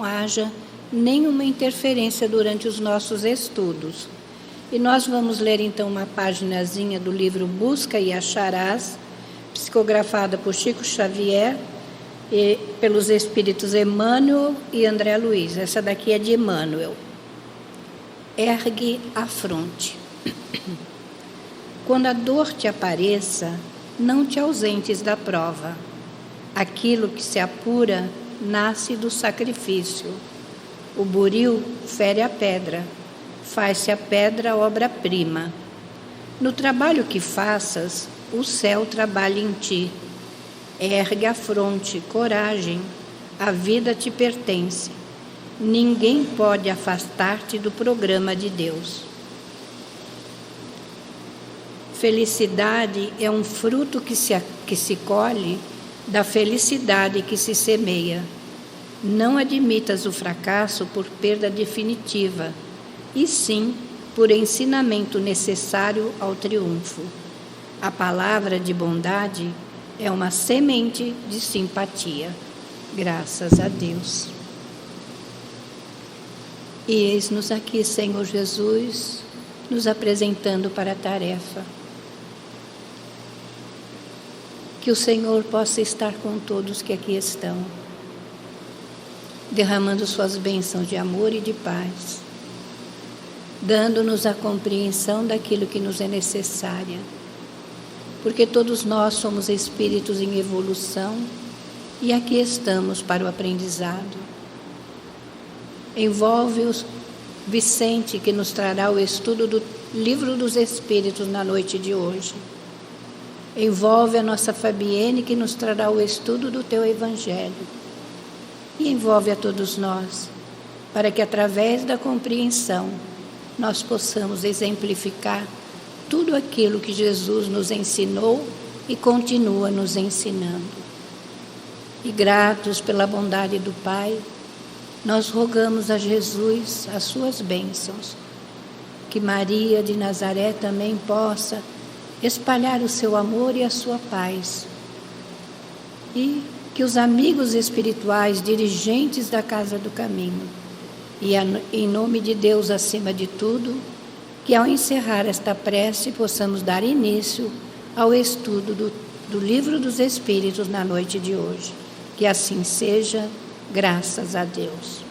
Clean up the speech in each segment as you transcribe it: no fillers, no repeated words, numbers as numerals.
não haja nenhuma interferência durante os nossos estudos. E nós vamos ler então uma paginazinha do livro Busca e Acharás, psicografada por Chico Xavier e pelos espíritos Emmanuel e André Luiz. Essa daqui é de Emmanuel. Ergue a fronte. Quando a dor te apareça, não te ausentes da prova. Aquilo que se apura nasce do sacrifício. O buril fere a pedra, faz-se a pedra obra-prima. No trabalho que faças, o céu trabalha em ti. Ergue a fronte, coragem, a vida te pertence. Ninguém pode afastar-te do programa de Deus. Felicidade é um fruto que se colhe da felicidade que se semeia. Não admitas o fracasso por perda definitiva, e sim por ensinamento necessário ao triunfo. A palavra de bondade é uma semente de simpatia. Graças a Deus. E eis-nos aqui, Senhor Jesus, nos apresentando para a tarefa. Que o Senhor possa estar com todos que aqui estão, derramando suas bênçãos de amor e de paz, dando-nos a compreensão daquilo que nos é necessária, porque todos nós somos espíritos em evolução e aqui estamos para o aprendizado. Envolve o Vicente, que nos trará o estudo do Livro dos Espíritos na noite de hoje. Envolve a nossa Fabienne, que nos trará o estudo do Teu Evangelho. E envolve a todos nós, para que através da compreensão nós possamos exemplificar tudo aquilo que Jesus nos ensinou e continua nos ensinando. E gratos pela bondade do Pai, nós rogamos a Jesus as suas bênçãos, que Maria de Nazaré também possa espalhar o seu amor e a sua paz, e que os amigos espirituais, dirigentes da Casa do Caminho, e em nome de Deus acima de tudo, que ao encerrar esta prece possamos dar início ao estudo do Livro dos Espíritos na noite de hoje. Que assim seja, graças a Deus.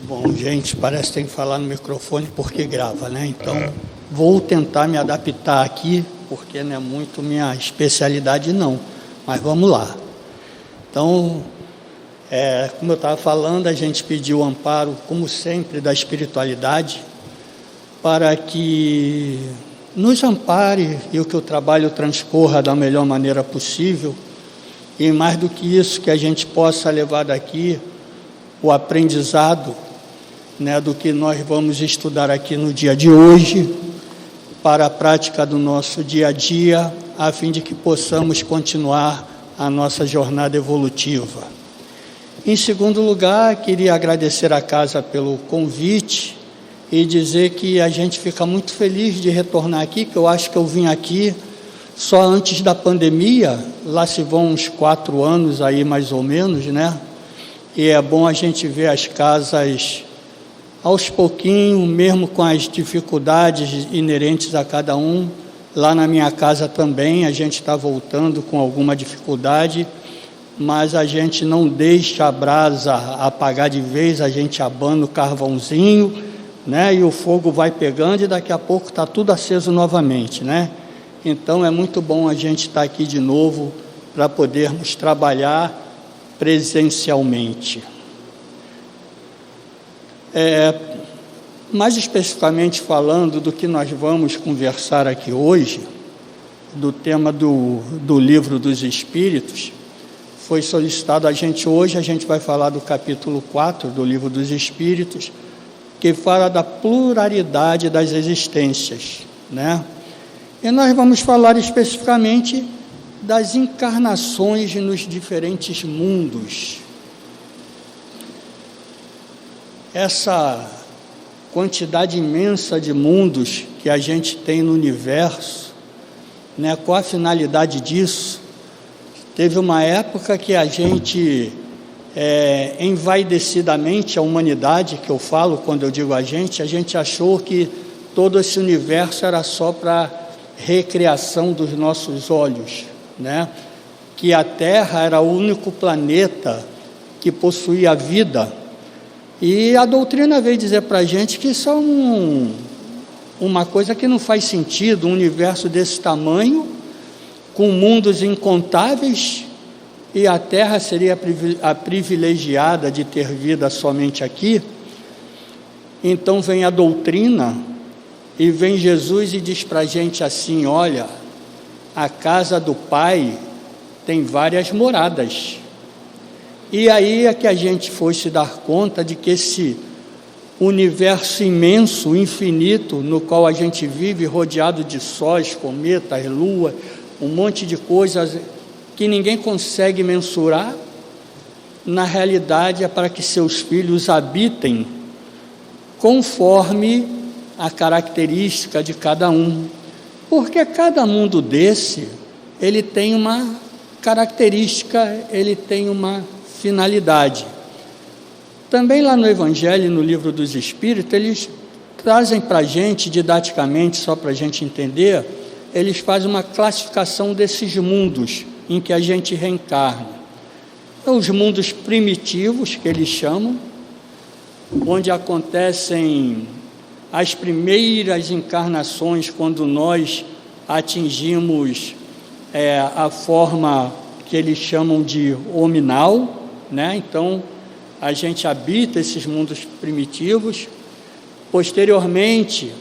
Bom, gente, parece que tem que falar no microfone porque grava, né? Então, vou tentar me adaptar aqui, porque não é muito minha especialidade, não. Mas vamos lá. Então, como eu estava falando, a gente pediu o amparo, como sempre, da espiritualidade, para que nos ampare e que o trabalho transcorra da melhor maneira possível. E mais do que isso, que a gente possa levar daqui o aprendizado, né, do que nós vamos estudar aqui no dia de hoje, para a prática do nosso dia a dia, a fim de que possamos continuar a nossa jornada evolutiva. Em segundo lugar, queria agradecer à casa pelo convite e dizer que a gente fica muito feliz de retornar aqui, que eu acho que eu vim aqui só antes da pandemia, lá se vão uns 4 anos aí mais ou menos, né? E é bom a gente ver as casas aos pouquinhos, mesmo com as dificuldades inerentes a cada um. Lá na minha casa também a gente está voltando com alguma dificuldade, mas a gente não deixa a brasa apagar de vez, a gente abana o carvãozinho, né? E o fogo vai pegando e daqui a pouco está tudo aceso novamente, né? Então é muito bom a gente estar aqui de novo para podermos trabalhar presencialmente. Mais especificamente falando do que nós vamos conversar aqui hoje, do tema do Livro dos Espíritos, foi solicitado a gente hoje, a gente vai falar do capítulo 4 do Livro dos Espíritos, que fala da pluralidade das existências, né? E nós vamos falar especificamente das encarnações nos diferentes mundos. Essa quantidade imensa de mundos que a gente tem no universo, né? Qual a finalidade disso? Teve uma época que a gente, envaidecidamente, a humanidade, que eu falo quando eu digo a gente achou que todo esse universo era só para recreação dos nossos olhos, né? Que a Terra era o único planeta que possuía vida. E a doutrina veio dizer para a gente que isso é uma coisa que não faz sentido, um universo desse tamanho, com mundos incontáveis, e a Terra seria a privilegiada de ter vida somente aqui. Então vem a doutrina, e vem Jesus e diz para a gente assim: olha, a casa do Pai tem várias moradas. E aí é que a gente foi se dar conta de que esse universo imenso, infinito, no qual a gente vive, rodeado de sóis, cometas, lua, um monte de coisas que ninguém consegue mensurar, na realidade é para que seus filhos habitem conforme a característica de cada um, porque cada mundo desse, ele tem uma característica, ele tem uma finalidade. Também lá no Evangelho, no Livro dos Espíritos, eles trazem para a gente, didaticamente, só para a gente entender, eles fazem uma classificação desses mundos em que a gente reencarna. Os mundos primitivos, que eles chamam, onde acontecem as primeiras encarnações, quando nós atingimos a forma que eles chamam de hominal, né? Então, a gente habita esses mundos primitivos. Posteriormente,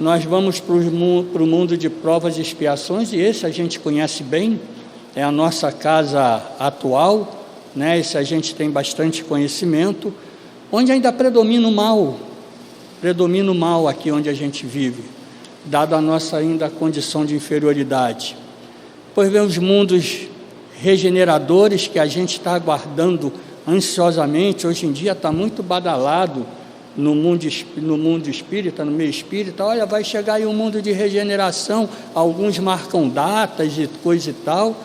nós vamos para o mundo de provas e expiações, e esse a gente conhece bem, é a nossa casa atual, né? Esse a gente tem bastante conhecimento, onde ainda predomina o mal aqui onde a gente vive, dada a nossa ainda condição de inferioridade. Depois vem os mundos regeneradores, que a gente está aguardando ansiosamente. Hoje em dia está muito badalado no mundo espírita, no meio espírita. Olha, vai chegar aí um mundo de regeneração, alguns marcam datas e coisa e tal,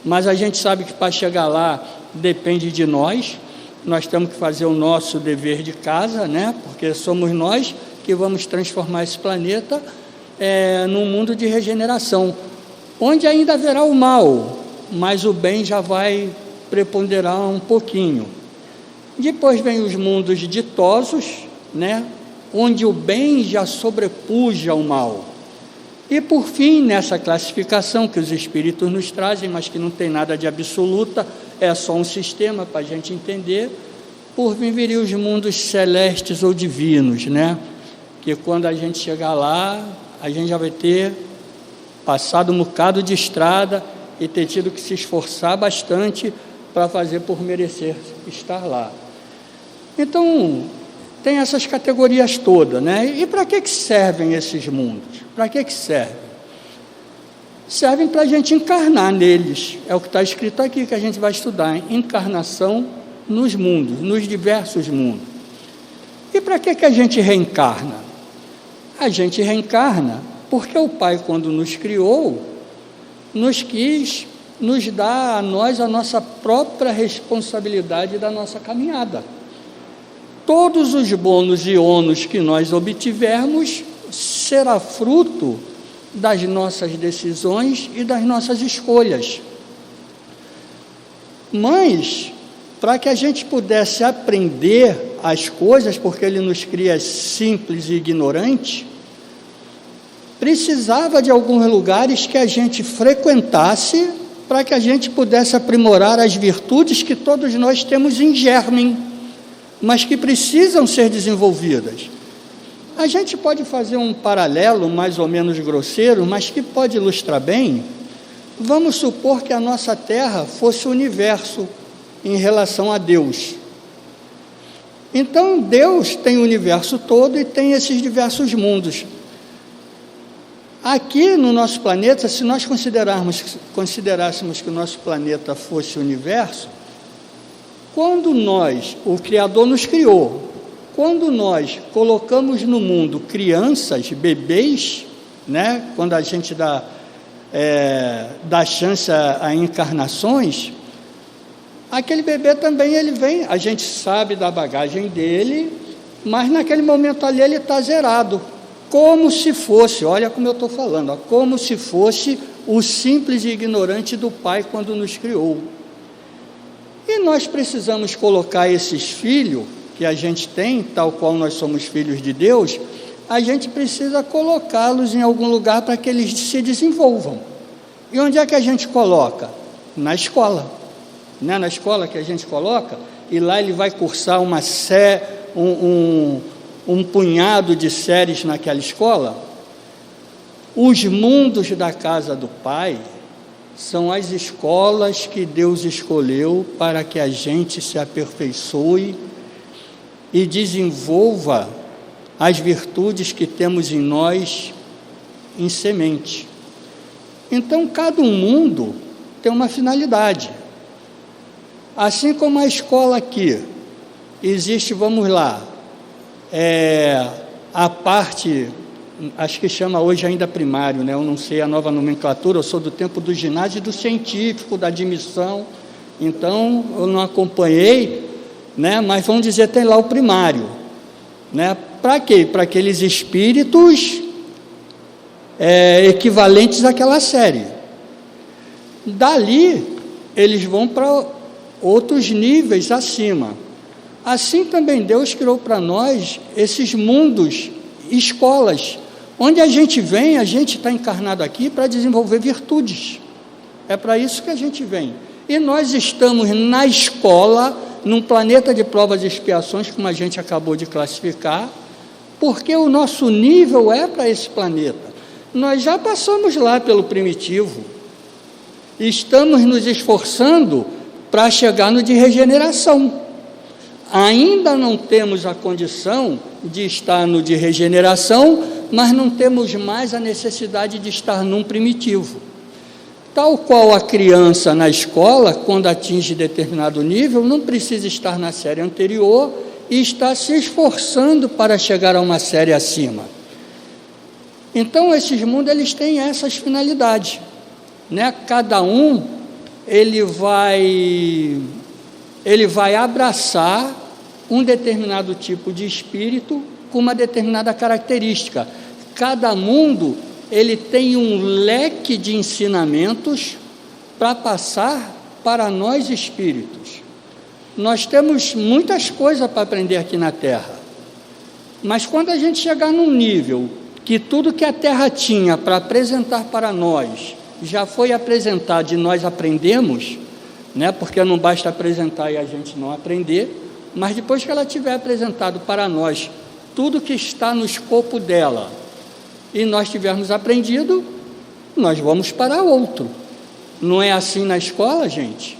mas a gente sabe que para chegar lá depende de nós temos que fazer o nosso dever de casa, né? Porque somos nós que vamos transformar esse planeta num mundo de regeneração, onde ainda haverá o mal, mas o bem já vai preponderar um pouquinho. Depois vem os mundos ditosos, né? Onde o bem já sobrepuja o mal. E por fim, nessa classificação que os espíritos nos trazem, mas que não tem nada de absoluta, é só um sistema para a gente entender, por fim viriam os mundos celestes ou divinos, né? Que quando a gente chegar lá, a gente já vai ter passado um bocado de estrada e ter tido que se esforçar bastante para fazer por merecer estar lá. Então, tem essas categorias todas, né? E para que servem esses mundos? Para que servem? Servem para a gente encarnar neles. É o que está escrito aqui, que a gente vai estudar: encarnação nos mundos, nos diversos mundos. E para que a gente reencarna? A gente reencarna porque o Pai, quando nos criou, nos quis nos dar a nós a nossa própria responsabilidade da nossa caminhada. Todos os bônus e ônus que nós obtivermos será fruto das nossas decisões e das nossas escolhas. Mas, para que a gente pudesse aprender as coisas, porque Ele nos cria simples e ignorantes, precisava de alguns lugares que a gente frequentasse para que a gente pudesse aprimorar as virtudes que todos nós temos em germe, mas que precisam ser desenvolvidas. A gente pode fazer um paralelo mais ou menos grosseiro, mas que pode ilustrar bem, Vamos supor que a nossa Terra fosse o universo em relação a Deus. Então, Deus tem o universo todo e tem esses diversos mundos. Aqui no nosso planeta, se nós considerássemos que o nosso planeta fosse o universo, quando nós, o Criador nos criou, quando nós colocamos no mundo crianças, bebês, né, quando a gente dá chance a encarnações, aquele bebê também ele vem, a gente sabe da bagagem dele, mas naquele momento ali ele está zerado, como se fosse, olha como eu estou falando, ó, como se fosse o simples e ignorante do Pai quando nos criou. E nós precisamos colocar esses filhos que a gente tem, tal qual nós somos filhos de Deus, a gente precisa colocá-los em algum lugar para que eles se desenvolvam. E onde é que a gente coloca? Na escola. Não é na escola que a gente coloca? E lá ele vai cursar um punhado de séries naquela escola. Os mundos da casa do Pai são as escolas que Deus escolheu para que a gente se aperfeiçoe e desenvolva as virtudes que temos em nós em semente. Então, cada mundo tem uma finalidade. Assim como a escola aqui, existe, vamos lá, a parte, acho que chama hoje ainda primário, né? Eu não sei a nova nomenclatura, eu sou do tempo do ginásio e do científico, da admissão, então eu não acompanhei, né? Mas vamos dizer, tem lá o primário, né? Para quê? Para aqueles espíritos equivalentes àquela série. Dali, eles vão para outros níveis acima. Assim também Deus criou para nós esses mundos, escolas, onde a gente vem, a gente está encarnado aqui para desenvolver virtudes. É para isso que a gente vem. E nós estamos na escola, num planeta de provas e expiações, como a gente acabou de classificar, porque o nosso nível é para esse planeta. Nós já passamos lá pelo primitivo, estamos nos esforçando para chegar no de regeneração. Ainda não temos a condição de estar no de regeneração, mas não temos mais a necessidade de estar num primitivo. Tal qual a criança na escola, quando atinge determinado nível, não precisa estar na série anterior e está se esforçando para chegar a uma série acima. Então, esses mundos, eles têm essas finalidades, né? Cada um, ele vai abraçar um determinado tipo de espírito com uma determinada característica. Cada mundo, ele tem um leque de ensinamentos para passar para nós espíritos. Nós temos muitas coisas para aprender aqui na Terra, mas quando a gente chegar num nível que tudo que a Terra tinha para apresentar para nós já foi apresentado e nós aprendemos, né? Porque não basta apresentar e a gente não aprender, mas depois que ela tiver apresentado para nós tudo que está no escopo dela e nós tivermos aprendido, nós vamos para outro. Não é assim na escola, gente?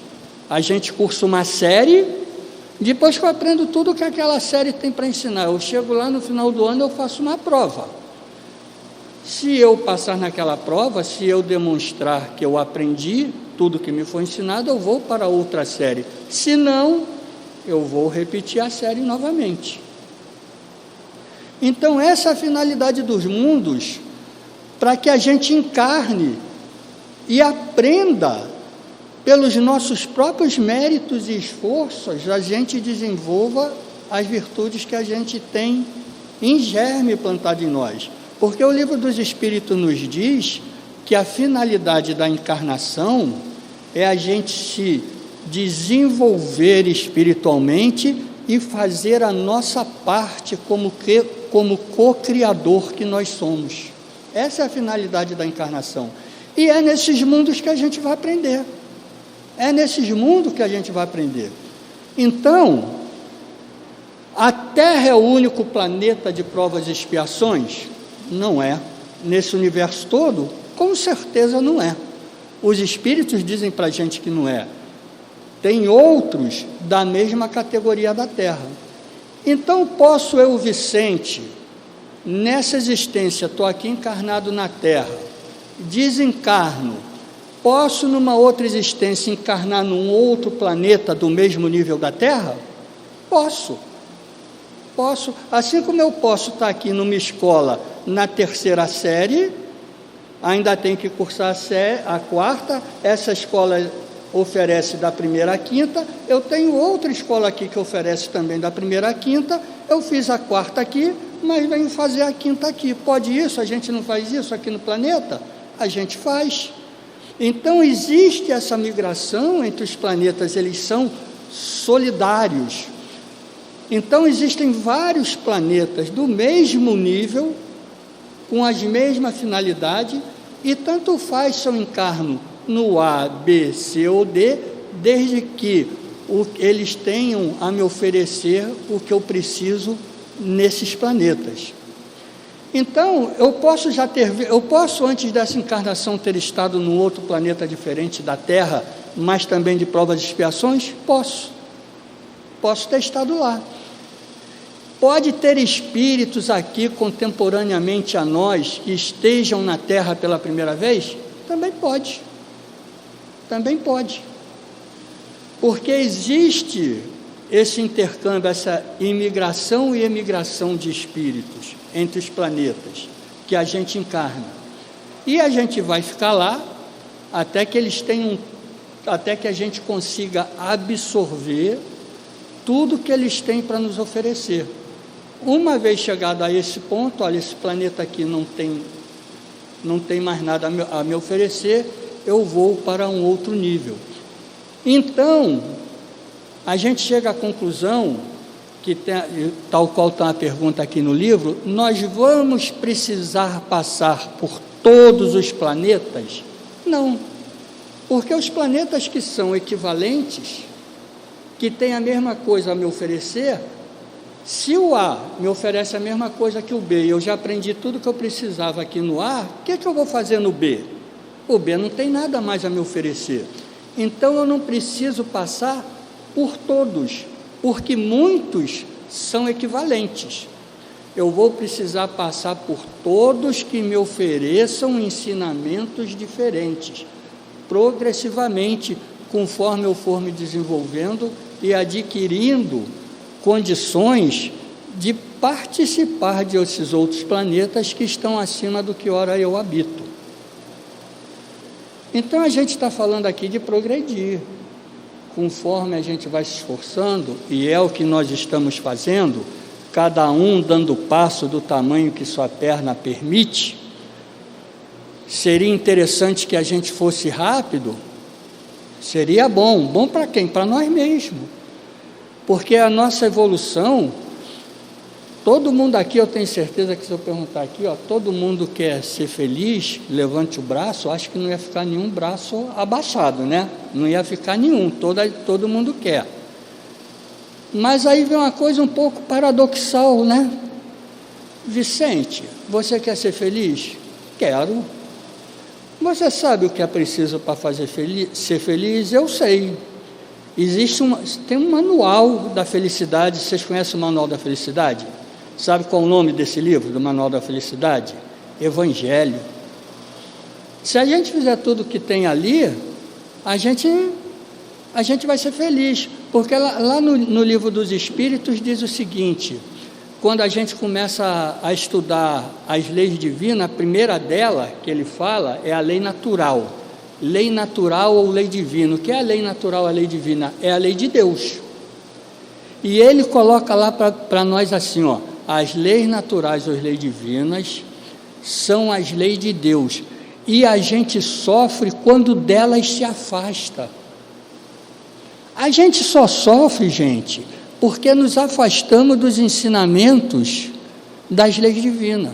A gente cursa uma série, depois que eu aprendo tudo que aquela série tem para ensinar, eu chego lá no final do ano, eu faço uma prova. Se eu passar naquela prova, se eu demonstrar que eu aprendi tudo que me foi ensinado, eu vou para outra série. Se não, eu vou repetir a série novamente. Então, essa é a finalidade dos mundos, para que a gente encarne e aprenda, pelos nossos próprios méritos e esforços, a gente desenvolva as virtudes que a gente tem em germe plantado em nós. Porque o Livro dos Espíritos nos diz que a finalidade da encarnação é a gente se desenvolver espiritualmente e fazer a nossa parte como co-criador que nós somos. Essa é a finalidade da encarnação. E é nesses mundos que a gente vai aprender. É nesses mundos que a gente vai aprender. Então, a Terra é o único planeta de provas e expiações? Não é. Nesse universo todo, com certeza não é. Os espíritos dizem para a gente que não é. Tem outros da mesma categoria da Terra. Então, posso eu, Vicente, nessa existência, estou aqui encarnado na Terra, desencarno, posso, numa outra existência, encarnar num outro planeta do mesmo nível da Terra? Posso. Assim como eu posso estar aqui numa escola na 3ª série, ainda tenho que cursar a 4ª, essa escola oferece da 1ª à 5ª, eu tenho outra escola aqui que oferece também da 1ª à 5ª, eu fiz a 4ª aqui, mas venho fazer a 5ª aqui. Pode isso? A gente não faz isso aqui no planeta? A gente faz. Então, existe essa migração entre os planetas, eles são solidários. Então, existem vários planetas do mesmo nível, com as mesmas finalidades, e tanto faz se eu encarno no A, B, C ou D, desde que eles tenham a me oferecer o que eu preciso nesses planetas. Então, eu posso antes dessa encarnação ter estado num outro planeta diferente da Terra, mas também de provas e expiações? Posso ter estado lá. Pode ter espíritos aqui contemporaneamente a nós que estejam na Terra pela primeira vez? Também pode. Porque existe esse intercâmbio, essa imigração e emigração de espíritos entre os planetas que a gente encarna. E a gente vai ficar lá até que a gente consiga absorver tudo que eles têm para nos oferecer. Uma vez chegado a esse ponto, olha, esse planeta aqui não tem mais nada a me oferecer, eu vou para um outro nível. Então, a gente chega à conclusão, que tal qual está a pergunta aqui no livro, nós vamos precisar passar por todos os planetas? Não, porque os planetas que são equivalentes, que têm a mesma coisa a me oferecer, se o A me oferece a mesma coisa que o B, e eu já aprendi tudo que eu precisava aqui no A, o que eu vou fazer no B? O B não tem nada mais a me oferecer. Então, eu não preciso passar por todos, porque muitos são equivalentes. Eu vou precisar passar por todos que me ofereçam ensinamentos diferentes, progressivamente, conforme eu for me desenvolvendo e adquirindo condições de participar desses outros planetas que estão acima do que ora eu habito. Então, a gente está falando aqui de progredir, conforme a gente vai se esforçando, e é o que nós estamos fazendo, cada um dando passo do tamanho que sua perna permite. Seria interessante que a gente fosse rápido? Seria bom para quem? Para nós mesmos, porque a nossa evolução, todo mundo aqui, eu tenho certeza que se eu perguntar aqui, todo mundo quer ser feliz, levante o braço, acho que não ia ficar nenhum braço abaixado, né? Não ia ficar nenhum, todo mundo quer. Mas aí vem uma coisa um pouco paradoxal, né? Vicente, você quer ser feliz? Quero. Você sabe o que é preciso para ser feliz? Eu sei. Tem um manual da felicidade. Vocês conhecem o manual da felicidade? Sabe qual é o nome desse livro, do Manual da Felicidade? Evangelho. Se a gente fizer tudo o que tem ali, a gente vai ser feliz, porque lá no Livro dos Espíritos diz o seguinte: quando a gente começa a estudar as leis divinas, a primeira dela que ele fala é a lei natural. Lei natural ou lei divina. O que é a lei natural, a lei divina? É a lei de Deus. E ele coloca lá para nós assim, as leis naturais ou as leis divinas são as leis de Deus, e a gente sofre quando delas se afasta. A gente só sofre, gente, porque nos afastamos dos ensinamentos das leis divinas.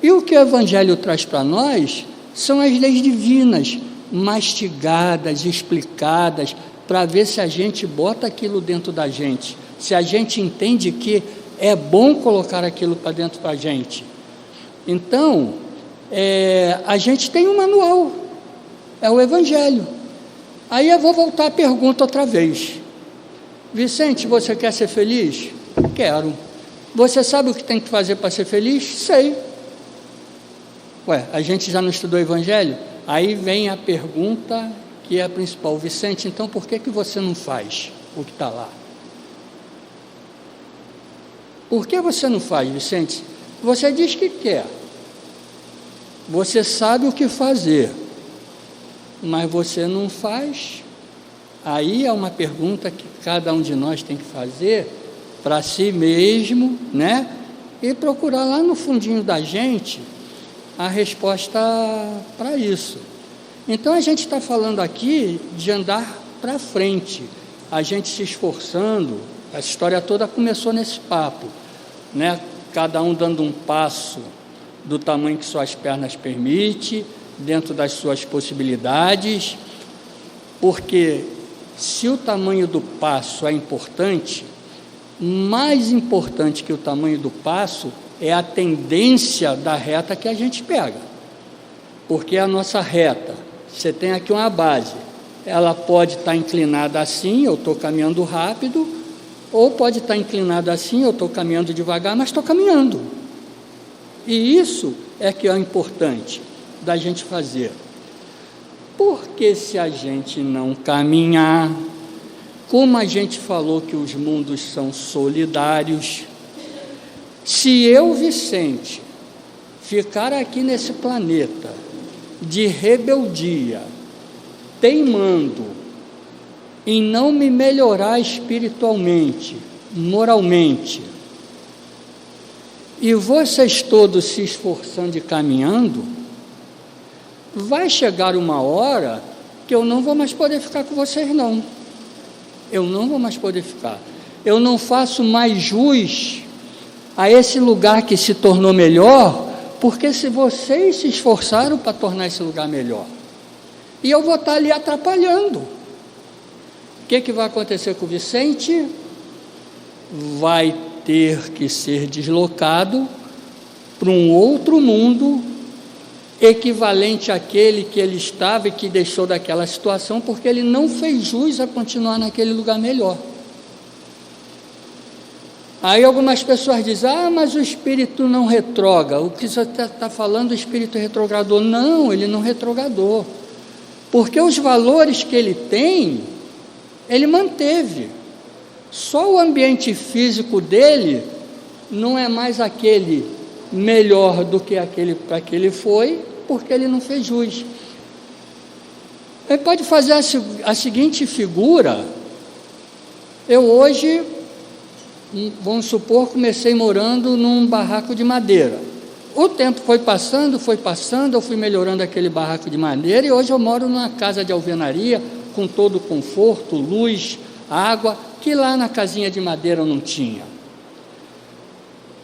E o que o Evangelho traz para nós são as leis divinas, mastigadas, explicadas, para ver se a gente bota aquilo dentro da gente, se a gente entende que é bom colocar aquilo para dentro da gente. Então, a gente tem um manual, É o Evangelho. Aí eu vou voltar à pergunta outra vez. Vicente, você quer ser feliz? Quero. Você sabe o que tem que fazer para ser feliz? Sei. Ué, a gente já não estudou o Evangelho? Aí vem a pergunta que é a principal. Vicente, então por que você não faz o que está lá? Por que você não faz, Vicente? Você diz que quer. Você sabe o que fazer, mas você não faz. Aí é uma pergunta que cada um de nós tem que fazer para si mesmo, né? E procurar lá no fundinho da gente a resposta para isso. Então a gente está falando aqui de andar para frente, a gente se esforçando. A história toda começou nesse papo, né? Cada um dando um passo do tamanho que suas pernas permitem, dentro das suas possibilidades, porque se o tamanho do passo é importante, mais importante que o tamanho do passo é a tendência da reta que a gente pega, porque a nossa reta, você tem aqui uma base, ela pode estar inclinada assim, eu estou caminhando rápido, ou pode estar inclinada assim, eu estou caminhando devagar, mas estou caminhando. E isso é que é importante da gente fazer. Porque se a gente não caminhar, como a gente falou que os mundos são solidários, se eu, Vicente, ficar aqui nesse planeta de rebeldia, teimando em não me melhorar espiritualmente, moralmente, e vocês todos se esforçando e caminhando, vai chegar uma hora que eu não vou mais poder ficar com vocês, não. Eu não vou mais poder ficar. Eu não faço mais jus a esse lugar que se tornou melhor, porque se vocês se esforçaram para tornar esse lugar melhor, e eu vou estar ali atrapalhando. O que vai acontecer com o Vicente? Vai ter que ser deslocado para um outro mundo, equivalente àquele que ele estava e que deixou daquela situação, porque ele não fez jus a continuar naquele lugar melhor. Aí algumas pessoas dizem, mas o espírito não retroga. O que você está falando, o espírito retrogradou? Não, ele não retrogradou, porque os valores que ele tem, ele manteve. Só o ambiente físico dele não é mais aquele melhor do que aquele para que ele foi, porque ele não fez jus. Ele pode fazer a seguinte figura. Eu hoje, vamos supor, comecei morando num barraco de madeira. O tempo foi passando, eu fui melhorando aquele barraco de madeira, e hoje eu moro numa casa de alvenaria, com todo o conforto, luz, água, que lá na casinha de madeira eu não tinha.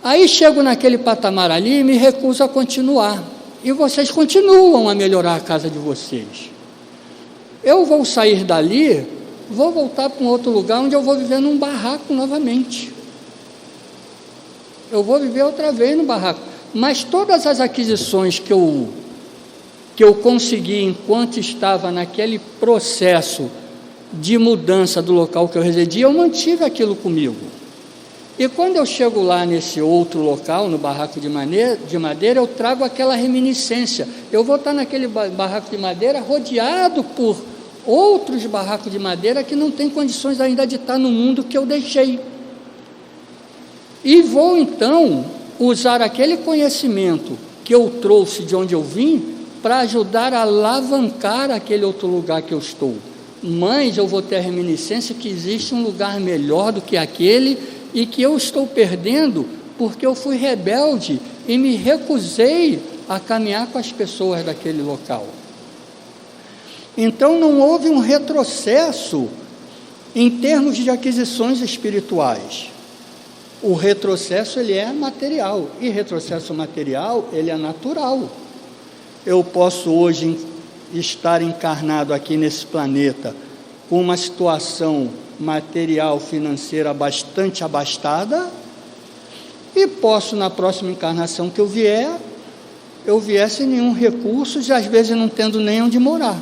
Aí chego naquele patamar ali e me recuso a continuar. E vocês continuam a melhorar a casa de vocês. Eu vou sair dali, vou voltar para um outro lugar onde eu vou viver num barraco novamente. Eu vou viver outra vez no barraco. Mas todas as aquisições que eu consegui enquanto estava naquele processo de mudança do local que eu residia, eu mantive aquilo comigo. E quando eu chego lá nesse outro local, no barraco de madeira, eu trago aquela reminiscência. Eu vou estar naquele barraco de madeira rodeado por outros barracos de madeira que não têm condições ainda de estar no mundo que eu deixei. E vou então usar aquele conhecimento que eu trouxe de onde eu vim para ajudar a alavancar aquele outro lugar que eu estou. Mas eu vou ter a reminiscência que existe um lugar melhor do que aquele e que eu estou perdendo porque eu fui rebelde e me recusei a caminhar com as pessoas daquele local. Então não houve um retrocesso em termos de aquisições espirituais. O retrocesso ele é material, e retrocesso material ele é natural. Eu posso hoje estar encarnado aqui nesse planeta com uma situação material, financeira bastante abastada, e posso na próxima encarnação que eu vier sem nenhum recurso e às vezes não tendo nem onde morar.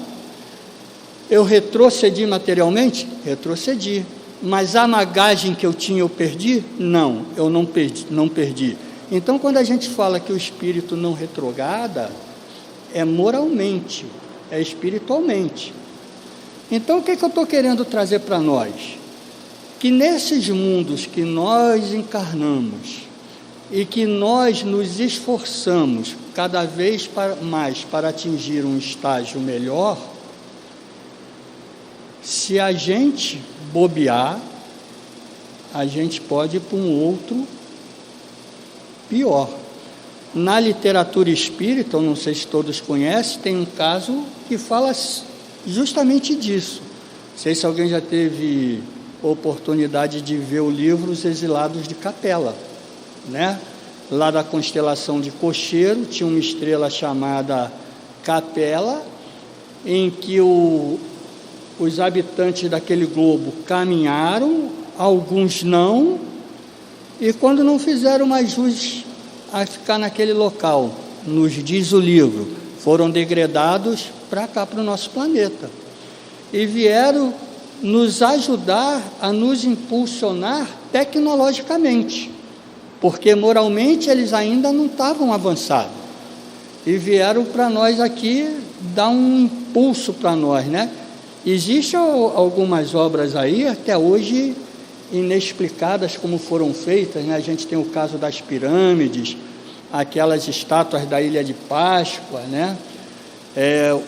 Eu retrocedi materialmente? Retrocedi. Mas a bagagem que eu tinha, eu perdi? Não, eu não perdi. Então, quando a gente fala que o espírito não retrograda, é moralmente, é espiritualmente. Então, o que eu estou querendo trazer para nós? Que nesses mundos que nós encarnamos e que nós nos esforçamos cada vez mais para atingir um estágio melhor, se a gente bobear, a gente pode ir para um outro pior. Na literatura espírita, eu não sei se todos conhecem, tem um caso que fala justamente disso. Não sei se alguém já teve oportunidade de ver o livro Os Exilados de Capela, né? Lá da constelação de Cocheiro, tinha uma estrela chamada Capela, em que os habitantes daquele globo caminharam, alguns não, e quando não fizeram mais jus a ficar naquele local, nos diz o livro, foram degradados para cá, para o nosso planeta, e vieram nos ajudar a nos impulsionar tecnologicamente, porque moralmente eles ainda não estavam avançados, e vieram para nós aqui dar um impulso para nós, né? Existem algumas obras aí, até hoje, inexplicadas como foram feitas, né? A gente tem o caso das pirâmides, aquelas estátuas da Ilha de Páscoa, né?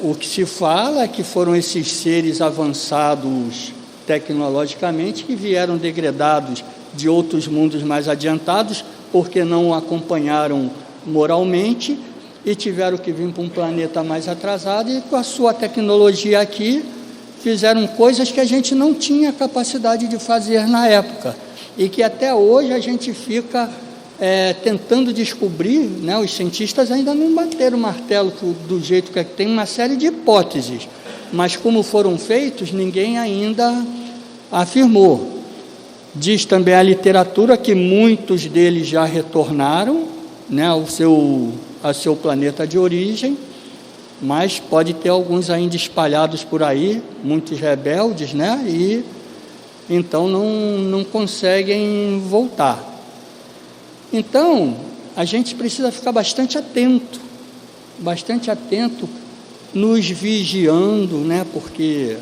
O que se fala é que foram esses seres avançados tecnologicamente que vieram degradados de outros mundos mais adiantados, porque não acompanharam moralmente e tiveram que vir para um planeta mais atrasado e com a sua tecnologia aqui fizeram coisas que a gente não tinha capacidade de fazer na época e que até hoje a gente fica tentando descobrir, né? Os cientistas ainda não bateram o martelo do jeito que tem uma série de hipóteses, mas como foram feitos, ninguém ainda afirmou. Diz também a literatura que muitos deles já retornaram, né, ao seu planeta de origem, mas pode ter alguns ainda espalhados por aí, muitos rebeldes, né, e então não conseguem voltar. Então, a gente precisa ficar bastante atento, nos vigiando, né, porque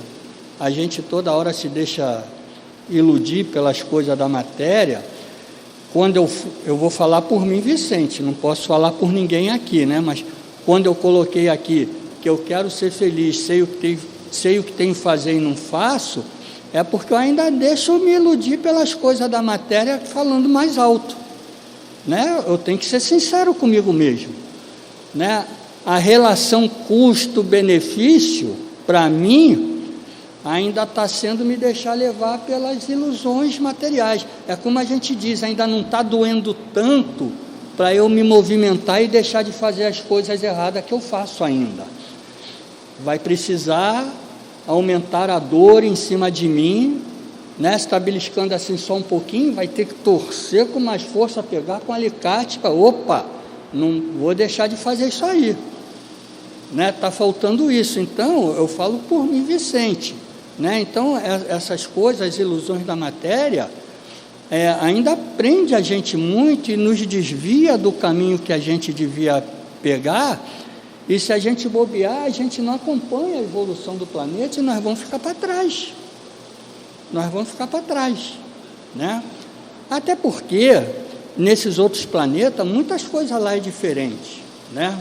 a gente toda hora se deixa iludir pelas coisas da matéria. Quando eu vou falar por mim, Vicente, não posso falar por ninguém aqui, né? Mas quando eu coloquei aqui que eu quero ser feliz, sei o que tenho que fazer e não faço, é porque eu ainda deixo me iludir pelas coisas da matéria falando mais alto, né? Eu tenho que ser sincero comigo mesmo, né? A relação custo-benefício, para mim, ainda está sendo me deixar levar pelas ilusões materiais. É como a gente diz, ainda não está doendo tanto para eu me movimentar e deixar de fazer as coisas erradas que eu faço ainda. Vai precisar aumentar a dor em cima de mim, né? Se está beliscando assim só um pouquinho, vai ter que torcer com mais força, pegar com alicate, opa, não vou deixar de fazer isso aí, né? Está faltando isso. Então, eu falo por mim, Vicente, né? Então, essas coisas, as ilusões da matéria, ainda prende a gente muito e nos desvia do caminho que a gente devia pegar, e se a gente bobear, a gente não acompanha a evolução do planeta e nós vamos ficar para trás. Né? Até porque, nesses outros planetas, muitas coisas lá é diferente, né?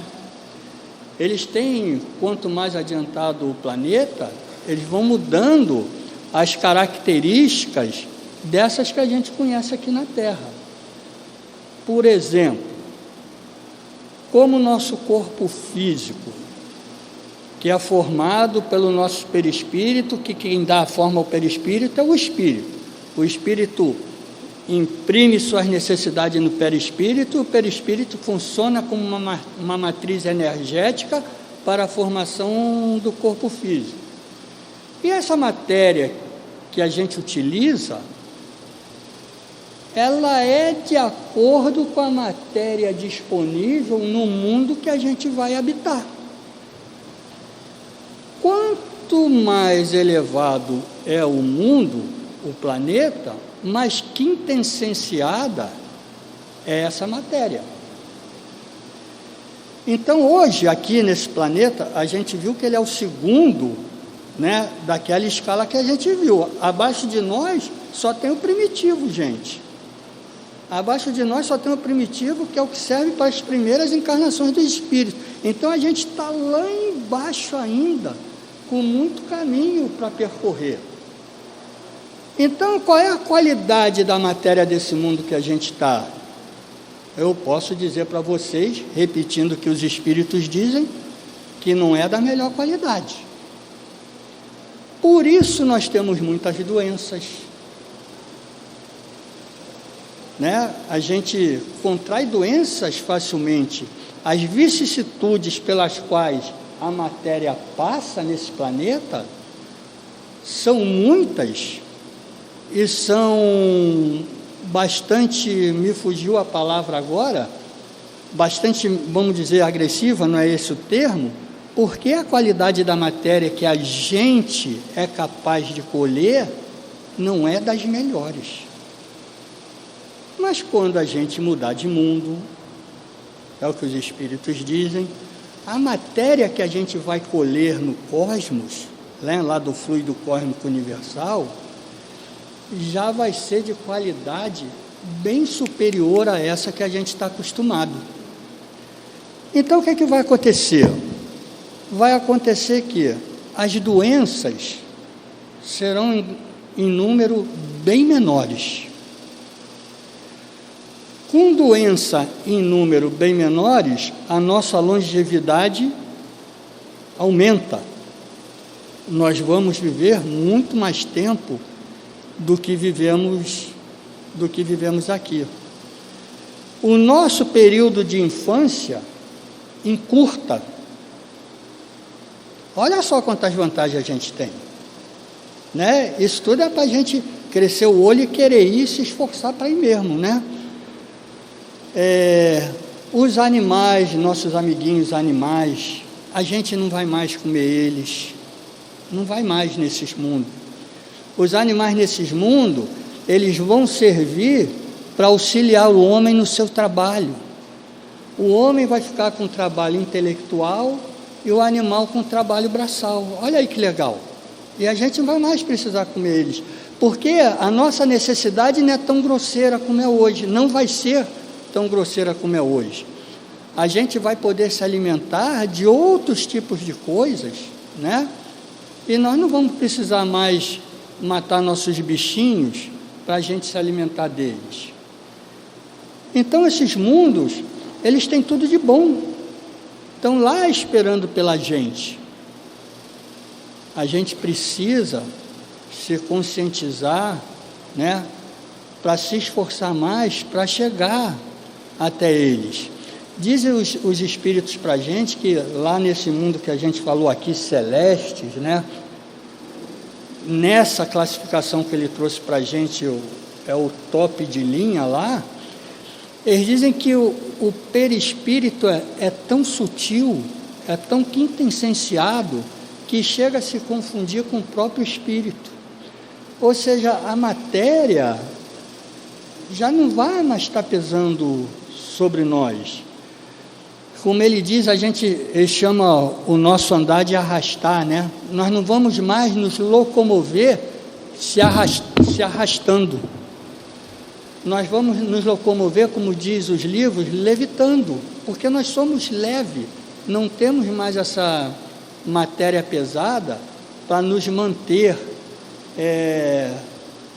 Eles têm, quanto mais adiantado o planeta, eles vão mudando as características dessas que a gente conhece aqui na Terra. Por exemplo, como o nosso corpo físico, que é formado pelo nosso perispírito, que quem dá a forma ao perispírito é o espírito. O espírito imprime suas necessidades no perispírito, o perispírito funciona como uma matriz energética para a formação do corpo físico. E essa matéria que a gente utiliza, ela é de acordo com a matéria disponível no mundo que a gente vai habitar. quanto mais elevado é o mundo, o planeta, mais quintessenciada é essa matéria. Então, hoje, aqui nesse planeta, a gente viu que ele é o segundo, né, daquela escala que a gente viu. Abaixo de nós só tem o primitivo, gente. Abaixo de nós só tem o primitivo, que é o que serve para as primeiras encarnações do espírito. Então, a gente está lá embaixo ainda, com muito caminho para percorrer. Então, qual é a qualidade da matéria desse mundo que a gente está? Eu posso dizer para vocês, repetindo o que os espíritos dizem, que não é da melhor qualidade. Por isso nós temos muitas doenças, né? A gente contrai doenças facilmente. As vicissitudes pelas quais a matéria passa nesse planeta são muitas e são bastante, me fugiu a palavra agora, bastante, vamos dizer, agressiva, não é esse o termo, porque a qualidade da matéria que a gente é capaz de colher não é das melhores. Mas quando a gente mudar de mundo, é o que os espíritos dizem, a matéria que a gente vai colher no cosmos, lá do fluido cósmico universal, já vai ser de qualidade bem superior a essa que a gente está acostumado. Então, o que é que vai acontecer? Vai acontecer que as doenças serão em número bem menores. Com doença em número bem menores, a nossa longevidade aumenta. Nós vamos viver muito mais tempo do que vivemos aqui. O nosso período de infância encurta. Olha só quantas vantagens a gente tem, né? Isso tudo é para a gente crescer o olho e querer ir, se esforçar para ir mesmo, né? Os animais, nossos amiguinhos animais, a gente não vai mais comer eles, não vai mais nesses mundos. Os animais nesses mundos, eles vão servir para auxiliar o homem no seu trabalho. O homem vai ficar com o trabalho intelectual e o animal com o trabalho braçal. Olha aí que legal. E a gente não vai mais precisar comer eles, porque a nossa necessidade não é tão grosseira como é hoje, não vai ser tão grosseira como é hoje. A gente vai poder se alimentar de outros tipos de coisas, né? E nós não vamos precisar mais matar nossos bichinhos para a gente se alimentar deles. Então, esses mundos, eles têm tudo de bom. Estão lá esperando pela gente. A gente precisa se conscientizar, né? Para se esforçar mais para chegar até eles. Dizem os espíritos para a gente que lá nesse mundo que a gente falou aqui, celestes, né? Nessa classificação que ele trouxe para a gente, é o top de linha lá, eles dizem que o perispírito é tão sutil, é tão quintessenciado, que chega a se confundir com o próprio espírito. Ou seja, a matéria já não vai mais estar pesando sobre nós. Como ele diz, ele chama o nosso andar de arrastar, né? Nós não vamos mais nos locomover se arrastando. Nós vamos nos locomover, como diz os livros, levitando, porque nós somos leve, não temos mais essa matéria pesada para nos manter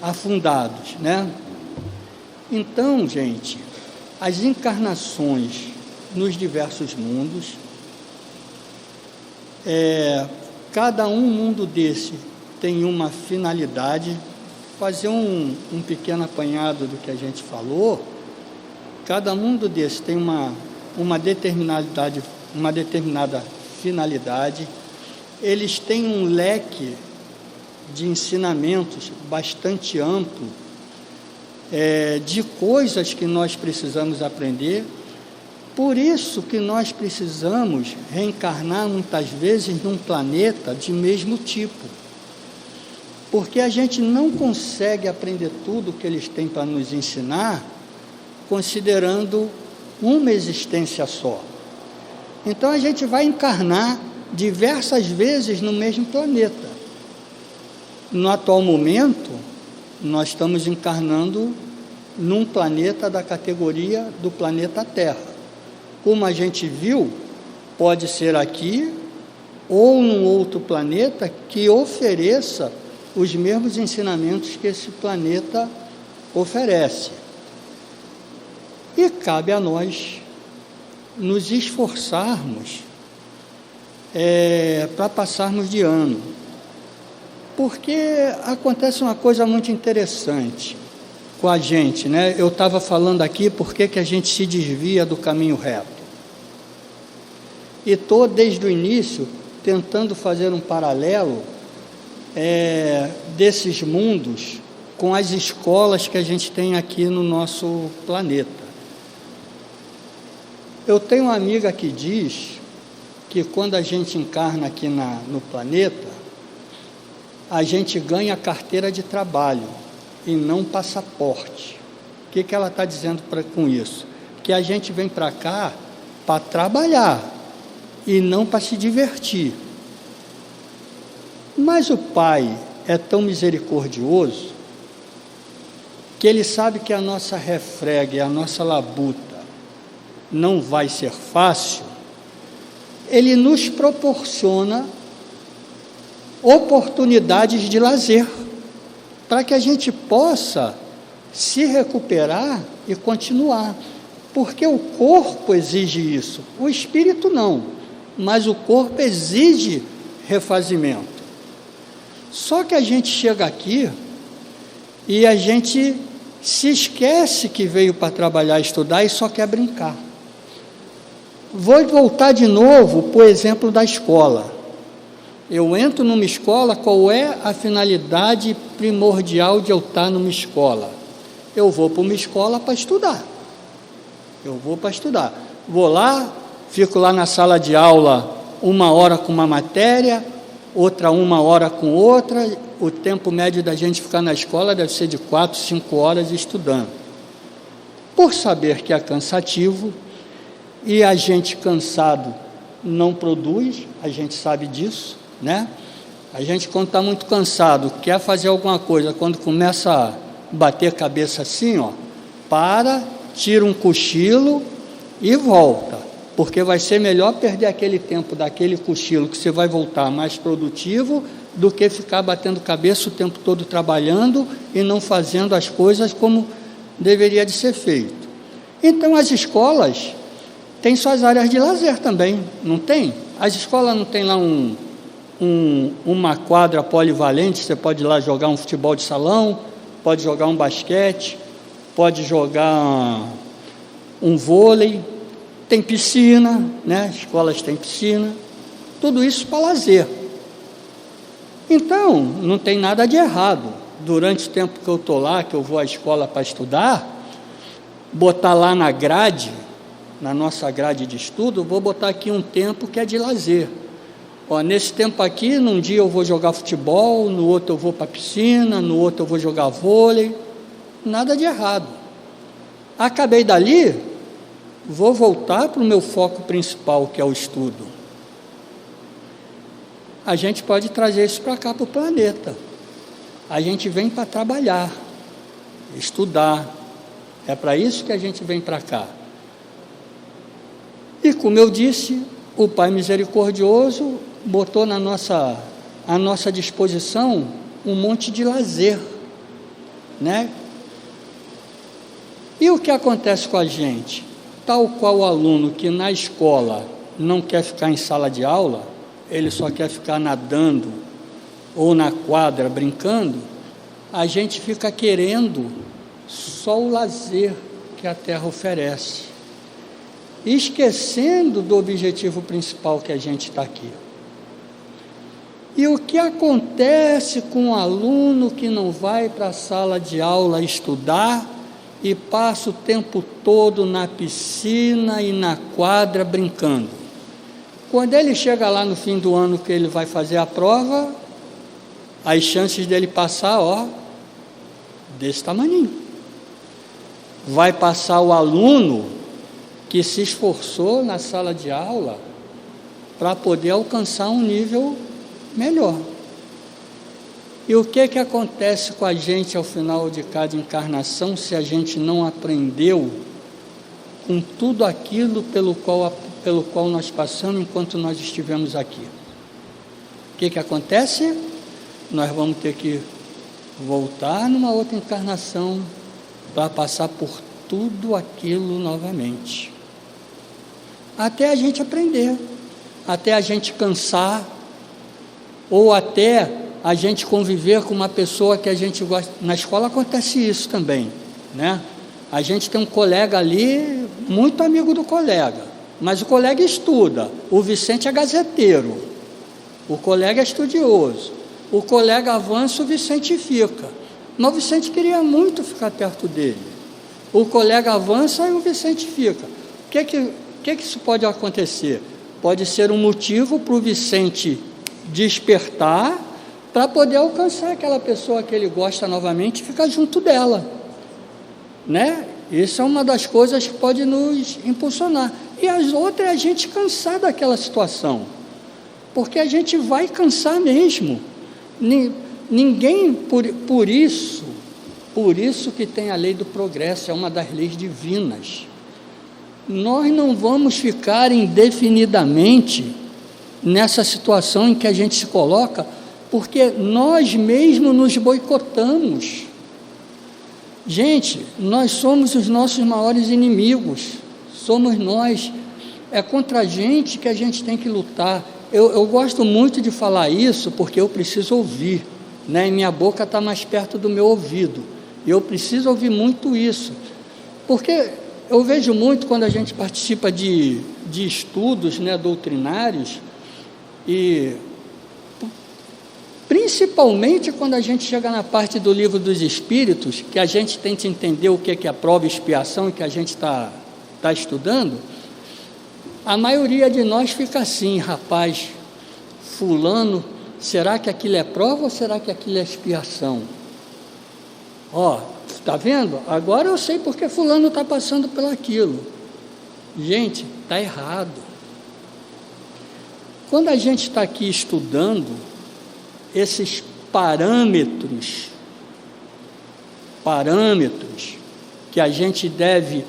afundados, né? Então, gente, as encarnações nos diversos mundos, cada mundo desse tem uma finalidade. Fazer um pequeno apanhado do que a gente falou, cada mundo desse tem uma determinada finalidade, eles têm um leque de ensinamentos bastante amplo, de coisas que nós precisamos aprender, Por isso que nós precisamos reencarnar muitas vezes num planeta de mesmo tipo. Porque a gente não consegue aprender tudo o que eles têm para nos ensinar, considerando uma existência só. Então a gente vai encarnar diversas vezes no mesmo planeta. No atual momento, nós estamos encarnando num planeta da categoria do planeta Terra. Como a gente viu, pode ser aqui ou num outro planeta que ofereça os mesmos ensinamentos que esse planeta oferece. E cabe a nós nos esforçarmos para passarmos de ano. Porque acontece uma coisa muito interessante com a gente, né? Eu estava falando aqui por que a gente se desvia do caminho reto. E estou, desde o início, tentando fazer um paralelo desses mundos com as escolas que a gente tem aqui no nosso planeta. Eu tenho uma amiga que diz que quando a gente encarna aqui no planeta, a gente ganha carteira de trabalho e não passaporte. O que ela está dizendo com isso? Que a gente vem para cá para trabalhar e não para se divertir. Mas o Pai é tão misericordioso que Ele sabe que a nossa refrega e a nossa labuta não vai ser fácil. Ele nos proporciona oportunidades de lazer, para que a gente possa se recuperar e continuar. Porque o corpo exige isso, o espírito não, mas o corpo exige refazimento. Só que a gente chega aqui e a gente se esquece que veio para trabalhar e estudar e só quer brincar. Vou voltar de novo para o exemplo da escola. Eu entro numa escola, qual é a finalidade primordial de eu estar numa escola? Eu vou para uma escola para estudar. Vou lá, fico lá na sala de aula 1 hora com uma matéria, outra 1 hora com outra. O tempo médio da gente ficar na escola deve ser de 4, 5 horas estudando. Por saber que é cansativo, e a gente cansado não produz, a gente sabe disso, né? A gente, quando está muito cansado, quer fazer alguma coisa, quando começa a bater a cabeça assim, tira um cochilo e volta, porque vai ser melhor perder aquele tempo daquele cochilo, que você vai voltar mais produtivo, do que ficar batendo cabeça o tempo todo trabalhando e não fazendo as coisas como deveria de ser feito. Então as escolas têm suas áreas de lazer também, não tem? As escolas não têm lá uma quadra polivalente, você pode ir lá jogar um futebol de salão, pode jogar um basquete, pode jogar um vôlei, tem piscina, né? Escolas têm piscina, tudo isso para lazer. Então, não tem nada de errado, durante o tempo que eu estou lá, que eu vou à escola para estudar, botar lá na grade, na nossa grade de estudo, vou botar aqui um tempo que é de lazer. Nesse tempo aqui, num dia eu vou jogar futebol, no outro eu vou para a piscina, no outro eu vou jogar vôlei, nada de errado. Acabei dali, vou voltar para o meu foco principal, que é o estudo. A gente pode trazer isso para cá, para o planeta. A gente vem para trabalhar, estudar, é para isso que a gente vem para cá. E como eu disse, o Pai misericordioso botou à nossa disposição um monte de lazer, né? E o que acontece com a gente? Tal qual o aluno que na escola não quer ficar em sala de aula, ele só quer ficar nadando ou na quadra brincando, a gente fica querendo só o lazer que a Terra oferece, esquecendo do objetivo principal que a gente está aqui. E o que acontece com um aluno que não vai para a sala de aula estudar e passa o tempo todo na piscina e na quadra brincando. Quando ele chega lá no fim do ano que ele vai fazer a prova, as chances dele passar, desse tamaninho. Vai passar o aluno que se esforçou na sala de aula para poder alcançar um nível melhor. E o que acontece com a gente ao final de cada encarnação se a gente não aprendeu com tudo aquilo pelo qual nós passamos enquanto nós estivemos aqui? O que acontece? Nós vamos ter que voltar numa outra encarnação para passar por tudo aquilo novamente. Até a gente aprender, até a gente cansar, ou até a gente conviver com uma pessoa que a gente gosta. Na escola acontece isso também, né? A gente tem um colega ali, muito amigo do colega, mas o colega estuda, o Vicente é gazeteiro, o colega é estudioso, o colega avança, o Vicente fica, mas o Vicente queria muito ficar perto dele, o colega avança e o Vicente fica. O que isso pode acontecer? Pode ser um motivo para o Vicente despertar, para poder alcançar aquela pessoa que ele gosta novamente e ficar junto dela, né? Isso é uma das coisas que pode nos impulsionar. E as outras é a gente cansar daquela situação, porque a gente vai cansar mesmo. Ninguém, por isso que tem a lei do progresso, é uma das leis divinas. Nós não vamos ficar indefinidamente nessa situação em que a gente se coloca, porque nós mesmos nos boicotamos. Gente, nós somos os nossos maiores inimigos, somos nós, é contra a gente que a gente tem que lutar. Eu gosto muito de falar isso, porque eu preciso ouvir, né? E minha boca está mais perto do meu ouvido, e eu preciso ouvir muito isso, porque eu vejo muito quando a gente participa de estudos, né, doutrinários, e principalmente quando a gente chega na parte do Livro dos Espíritos, que a gente tenta entender o que é a prova e expiação que a gente está estudando, a maioria de nós fica assim: rapaz, fulano, será que aquilo é prova ou será que aquilo é expiação? Está vendo? Agora eu sei porque fulano está passando por aquilo. Gente, está errado. Quando a gente está aqui estudando esses parâmetros que a gente deve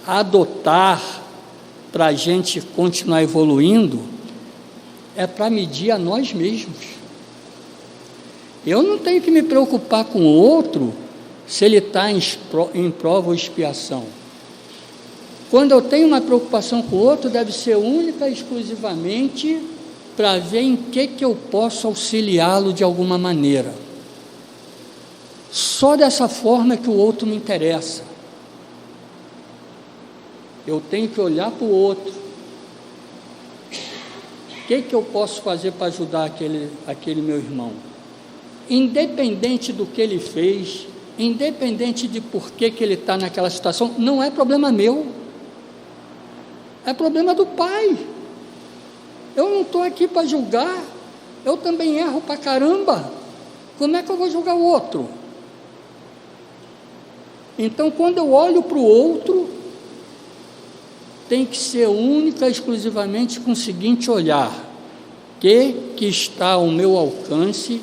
adotar para a gente continuar evoluindo, é para medir a nós mesmos. Eu não tenho que me preocupar com o outro se ele está em prova ou expiação. Quando eu tenho uma preocupação com o outro, deve ser única e exclusivamente para ver em que eu posso auxiliá-lo de alguma maneira. Só dessa forma que o outro me interessa. Eu tenho que olhar para o outro. O que eu posso fazer para ajudar aquele meu irmão? Independente do que ele fez, independente de por que ele está naquela situação, não é problema meu. É problema do Pai. Eu não estou aqui para julgar, eu também erro para caramba. Como é que eu vou julgar o outro? Então, quando eu olho para o outro, tem que ser única e exclusivamente com o seguinte olhar: que está ao meu alcance,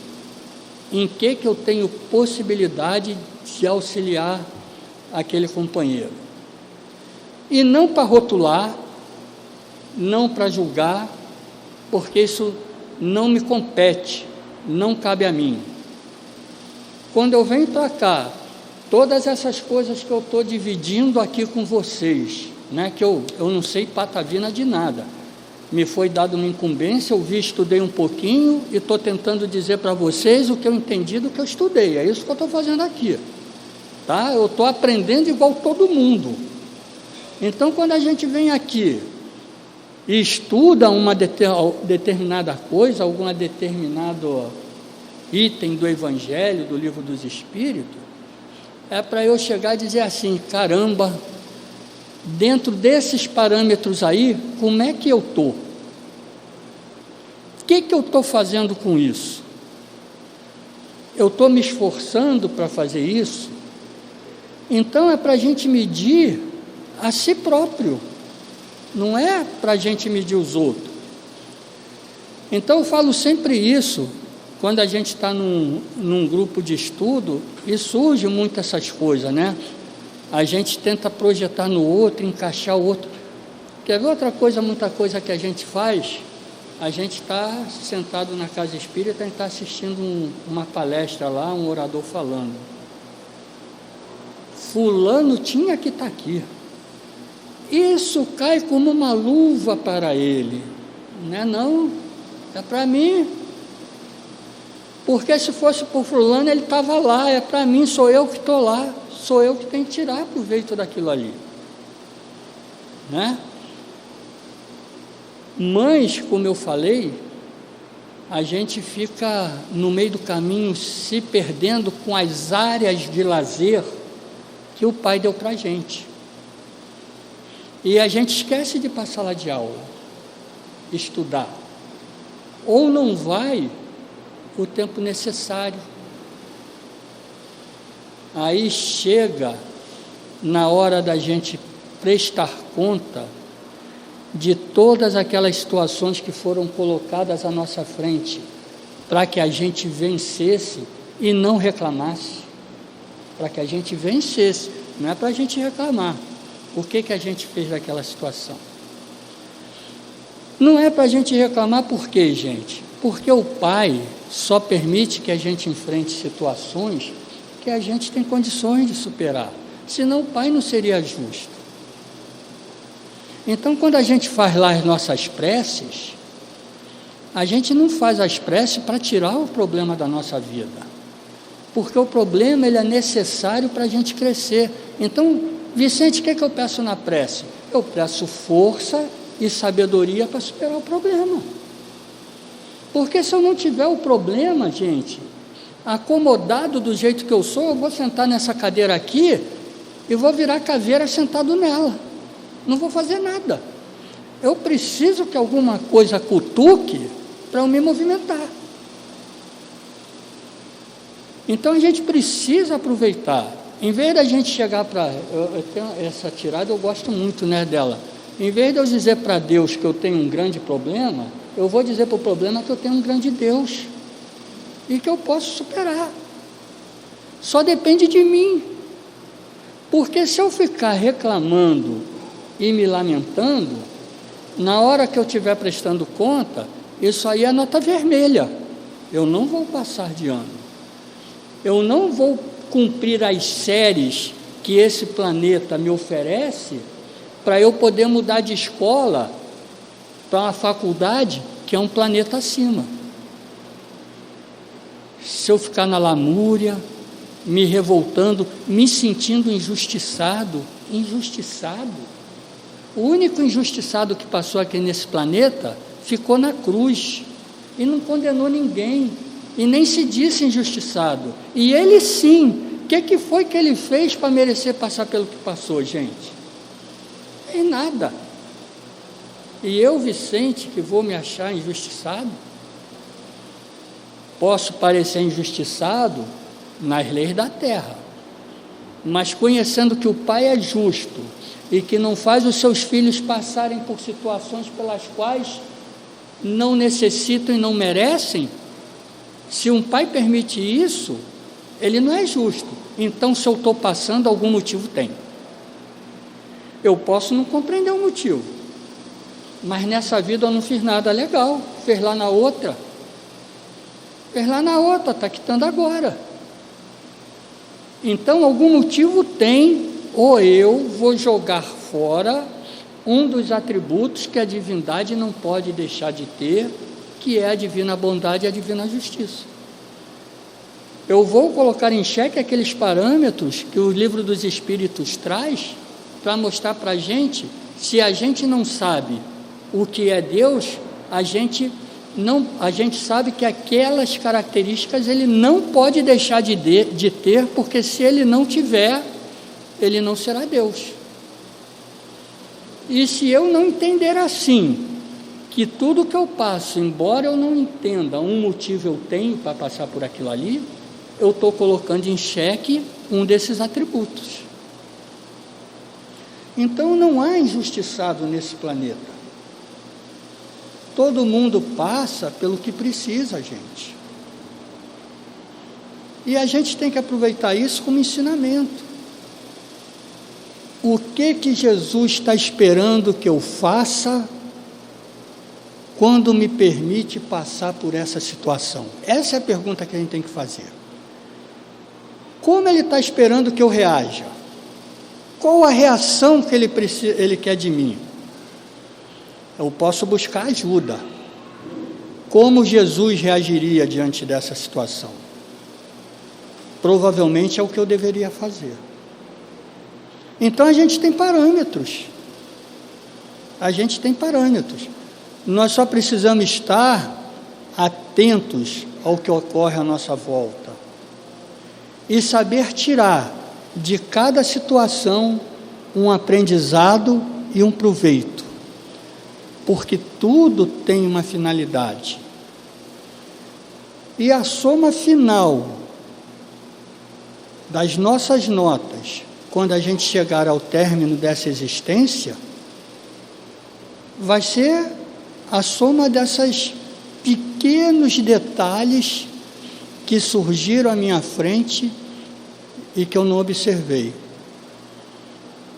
em que eu tenho possibilidade de auxiliar aquele companheiro. E não para rotular, não para julgar, porque isso não me compete, não cabe a mim. Quando eu venho para cá, todas essas coisas que eu estou dividindo aqui com vocês, né, que eu não sei patavina de nada, me foi dada uma incumbência, eu estudei um pouquinho e estou tentando dizer para vocês o que eu entendi do que eu estudei. É isso que eu estou fazendo aqui, tá? Eu estou aprendendo igual todo mundo. Então, quando a gente vem aqui e estuda uma determinada coisa, algum determinado item do Evangelho, do Livro dos Espíritos, é para eu chegar e dizer assim, caramba, dentro desses parâmetros aí, como é que eu estou? O que eu estou fazendo com isso? Eu estou me esforçando para fazer isso? Então é para a gente medir a si próprio, não é para a gente medir os outros. Então eu falo sempre isso, quando a gente está num grupo de estudo, e surge muito essas coisas, né? A gente tenta projetar no outro, encaixar o outro. Quer ver outra coisa, muita coisa que a gente faz? A gente está sentado na casa espírita e está assistindo uma palestra lá, um orador falando. Fulano tinha que estar aqui. Isso cai como uma luva para ele. Não é não, é para mim. Porque se fosse por fulano, ele estava lá, é para mim, sou eu que estou lá, sou eu que tenho que tirar proveito daquilo ali. Né? Mas, como eu falei, a gente fica no meio do caminho se perdendo com as áreas de lazer que o Pai deu para a gente. E a gente esquece de passar lá de aula, estudar. Ou não vai o tempo necessário. Aí chega na hora da gente prestar conta de todas aquelas situações que foram colocadas à nossa frente, para que a gente vencesse e não reclamasse. Para que a gente vencesse, não é para a gente reclamar. O que a gente fez daquela situação? Não é para a gente reclamar por quê, gente? Porque o Pai só permite que a gente enfrente situações que a gente tem condições de superar. Senão o Pai não seria justo. Então, quando a gente faz lá as nossas preces, a gente não faz as preces para tirar o problema da nossa vida. Porque o problema ele é necessário para a gente crescer. Então, Vicente, o que eu peço na prece? Eu peço força e sabedoria para superar o problema. Porque se eu não tiver o problema, gente, acomodado do jeito que eu sou, eu vou sentar nessa cadeira aqui e vou virar caveira sentado nela. Não vou fazer nada. Eu preciso que alguma coisa cutuque para eu me movimentar. Então a gente precisa aproveitar. Em vez da gente chegar para... Eu tenho essa tirada, eu gosto muito, né, dela. Em vez de eu dizer para Deus que eu tenho um grande problema, eu vou dizer para o problema que eu tenho um grande Deus e que eu posso superar. Só depende de mim. Porque se eu ficar reclamando e me lamentando, na hora que eu estiver prestando conta, isso aí é nota vermelha. Eu não vou passar de ano. Eu não vou cumprir as séries que esse planeta me oferece para eu poder mudar de escola para uma faculdade que é um planeta acima. Se eu ficar na lamúria, me revoltando, me sentindo injustiçado, o único injustiçado que passou aqui nesse planeta ficou na cruz e não condenou ninguém e nem se disse injustiçado. E ele sim, o que foi que ele fez para merecer passar pelo que passou, gente? E nada. E eu, Vicente, que vou me achar injustiçado, posso parecer injustiçado nas leis da terra, mas conhecendo que o Pai é justo e que não faz os seus filhos passarem por situações pelas quais não necessitam e não merecem, se um pai permite isso, ele não é justo. Então, se eu estou passando, algum motivo tem. Eu posso não compreender o motivo, mas nessa vida eu não fiz nada legal, fez lá na outra, está quitando agora. Então, algum motivo tem, ou eu vou jogar fora um dos atributos que a divindade não pode deixar de ter, que é a divina bondade e a divina justiça. Eu vou colocar em xeque aqueles parâmetros que o Livro dos Espíritos traz para mostrar para a gente, se a gente não sabe o que é Deus, a gente não, a gente sabe que aquelas características ele não pode deixar de ter, porque se ele não tiver, ele não será Deus. E se eu não entender assim, que tudo que eu passo, embora eu não entenda um motivo eu tenho para passar por aquilo ali, eu estou colocando em xeque um desses atributos. Então não há injustiçado nesse planeta. Todo mundo passa pelo que precisa, gente. E a gente tem que aproveitar isso como ensinamento. O que Jesus está esperando que eu faça quando me permite passar por essa situação? Essa é a pergunta que a gente tem que fazer. Como ele está esperando que eu reaja? Qual a reação que ele quer de mim? Eu posso buscar ajuda. Como Jesus reagiria diante dessa situação? Provavelmente é o que eu deveria fazer. Então a gente tem parâmetros. Nós só precisamos estar atentos ao que ocorre à nossa volta e saber tirar de cada situação um aprendizado e um proveito, porque tudo tem uma finalidade. E a soma final das nossas notas, quando a gente chegar ao término dessa existência, vai ser a soma desses pequenos detalhes que surgiram à minha frente e que eu não observei.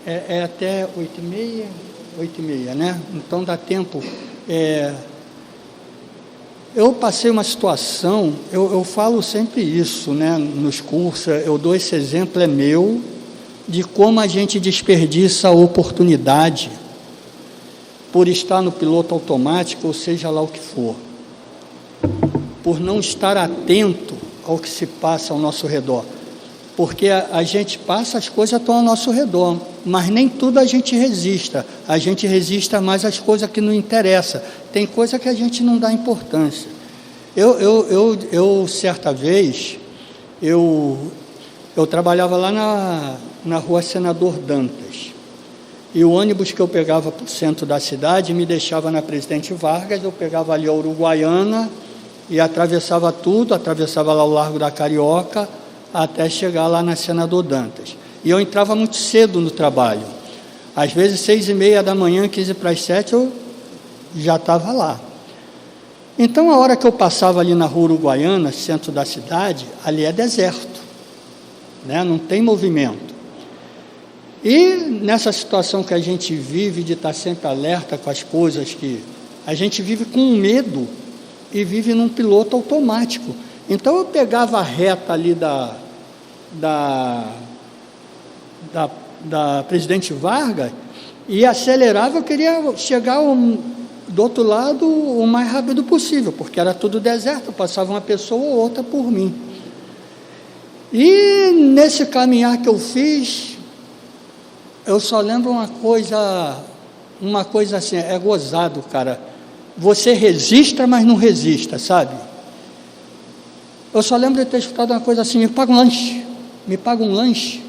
É até 8h30, né? Então dá tempo. Eu passei uma situação, eu falo sempre isso, né? Nos cursos, eu dou esse exemplo, é meu, de como a gente desperdiça a oportunidade por estar no piloto automático, ou seja lá o que for, por não estar atento ao que se passa ao nosso redor, porque a gente passa, as coisas estão ao nosso redor, mas nem tudo a gente resista mais às coisas que não interessam, tem coisa que a gente não dá importância. Eu certa vez, eu trabalhava lá na rua Senador Dantas, e o ônibus que eu pegava para o centro da cidade me deixava na Presidente Vargas, eu pegava ali a Uruguaiana e atravessava lá o Largo da Carioca, até chegar lá na Senador Dantas. E eu entrava muito cedo no trabalho, às vezes 6h30 da manhã, 6:45, eu já estava lá. Então, a hora que eu passava ali na Rua Uruguaiana, centro da cidade, ali é deserto, né? Não tem movimento. E nessa situação que a gente vive, de estar sempre alerta com as coisas, que a gente vive com medo e vive num piloto automático. Então eu pegava a reta ali da Presidente Vargas e acelerava, eu queria chegar do outro lado o mais rápido possível, porque era tudo deserto, passava uma pessoa ou outra por mim. E nesse caminhar que eu fiz, eu só lembro uma coisa assim, é gozado, cara. Você resista, mas não resista, sabe? Eu só lembro de ter escutado uma coisa assim: me paga um lanche.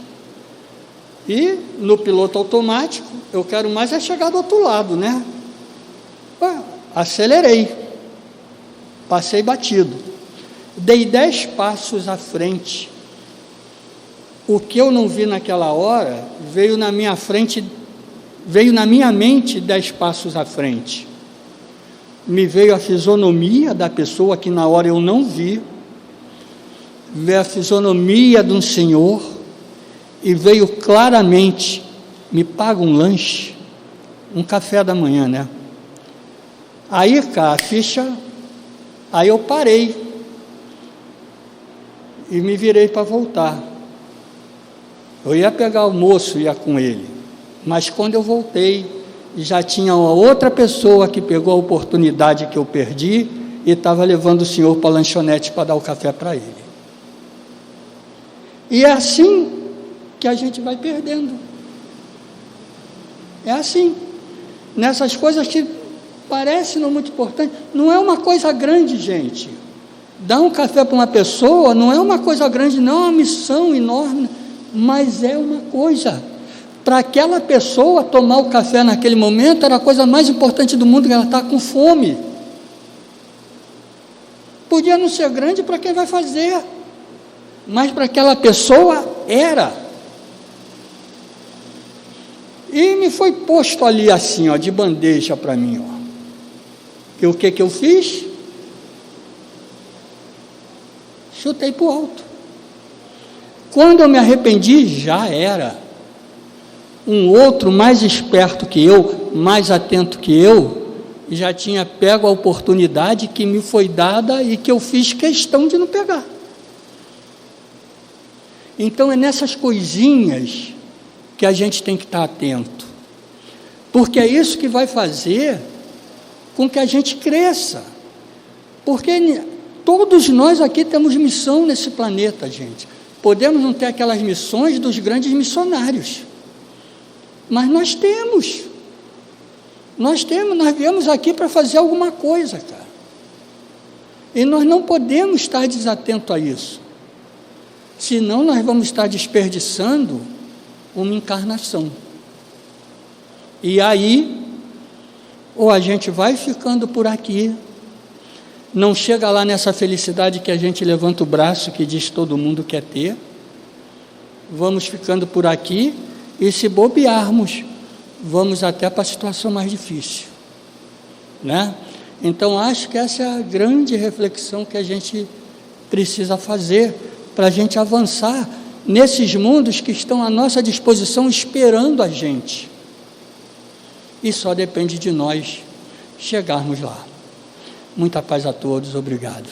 E no piloto automático, eu quero mais é chegar do outro lado, né? Acelerei, passei batido, dei 10 passos à frente. O que eu não vi naquela hora veio na minha mente 10 passos à frente. Me veio a fisionomia da pessoa que na hora eu não vi, veio a fisionomia de um senhor e veio claramente: me paga um lanche, um café da manhã, né? Aí, cara, a ficha, aí eu parei e me virei para voltar. Eu ia pegar o moço, ia com ele, mas quando eu voltei, já tinha uma outra pessoa que pegou a oportunidade que eu perdi e estava levando o senhor para a lanchonete para dar o café para ele. E é assim que a gente vai perdendo. É assim. Nessas coisas que Parece não muito importante, não é uma coisa grande, gente. Dar um café para uma pessoa não é uma coisa grande, não é uma missão enorme, mas é uma coisa. Para aquela pessoa tomar o café naquele momento era a coisa mais importante do mundo, que ela está com fome. Podia não ser grande para quem vai fazer, mas para aquela pessoa era. E me foi posto ali assim, ó, de bandeja para mim, ó. E o que eu fiz? Chutei para o alto. Quando eu me arrependi, já era. Um outro mais esperto que eu, mais atento que eu, já tinha pego a oportunidade que me foi dada e que eu fiz questão de não pegar. Então é nessas coisinhas que a gente tem que estar atento, porque é isso que vai fazer com que a gente cresça, porque todos nós aqui temos missão nesse planeta, gente. Podemos não ter aquelas missões dos grandes missionários, mas nós viemos aqui para fazer alguma coisa, cara, e nós não podemos estar desatentos a isso, senão nós vamos estar desperdiçando uma encarnação, e aí, ou a gente vai ficando por aqui, não chega lá nessa felicidade que a gente levanta o braço, que diz todo mundo quer ter, vamos ficando por aqui, e se bobearmos, vamos até para a situação mais difícil, né? Então, acho que essa é a grande reflexão que a gente precisa fazer, para a gente avançar nesses mundos que estão à nossa disposição, esperando a gente, e só depende de nós chegarmos lá. Muita paz a todos, obrigado.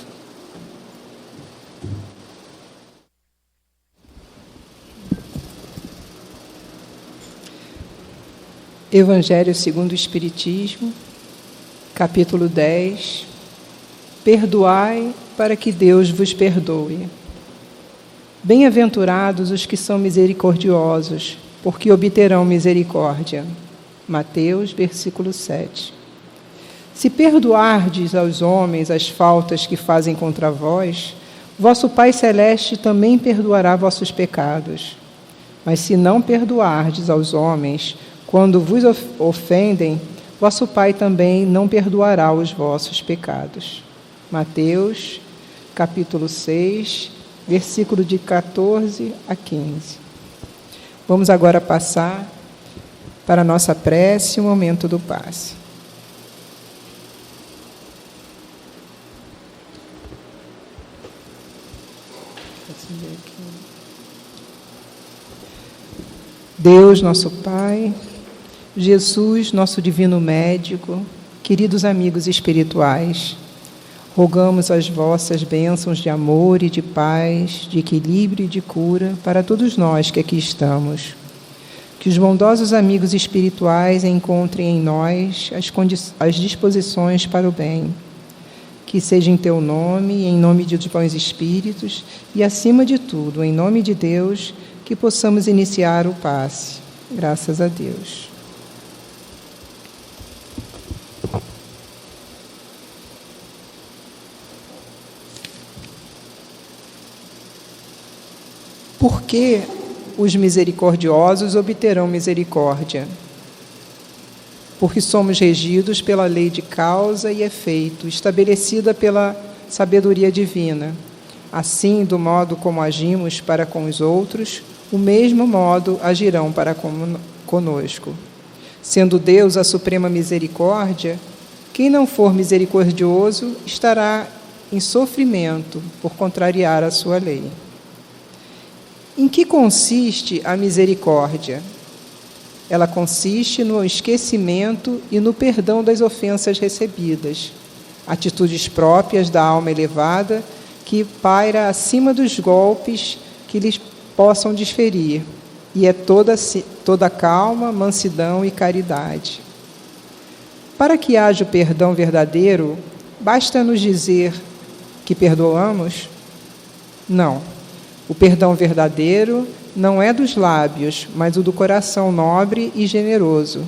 Evangelho segundo o Espiritismo, capítulo 10. Perdoai para que Deus vos perdoe. Bem-aventurados os que são misericordiosos, porque obterão misericórdia. Mateus, versículo 7. Se perdoardes aos homens as faltas que fazem contra vós, vosso Pai Celeste também perdoará vossos pecados. Mas se não perdoardes aos homens, quando vos ofendem, vosso Pai também não perdoará os vossos pecados. Mateus, capítulo 6, versículo de 14 a 15. Vamos agora passar para a nossa prece, o momento do passe. Deus, nosso Pai, Jesus, nosso divino médico, queridos amigos espirituais, rogamos as vossas bênçãos de amor e de paz, de equilíbrio e de cura para todos nós que aqui estamos. Que os bondosos amigos espirituais encontrem em nós as disposições para o bem. Que seja em teu nome e em nome dos bons espíritos e, acima de tudo, em nome de Deus, que possamos iniciar o passe. Graças a Deus. Por que os misericordiosos obterão misericórdia? Porque somos regidos pela lei de causa e efeito, estabelecida pela sabedoria divina. Assim, do modo como agimos para com os outros, o mesmo modo agirão para conosco. Sendo Deus a suprema misericórdia, quem não for misericordioso estará em sofrimento por contrariar a sua lei. Em que consiste a misericórdia? Ela consiste no esquecimento e no perdão das ofensas recebidas, atitudes próprias da alma elevada que paira acima dos golpes que lhes possam desferir, e é toda calma, mansidão e caridade. Para que haja o perdão verdadeiro, basta nos dizer que perdoamos? Não. O perdão verdadeiro não é dos lábios, mas o do coração nobre e generoso,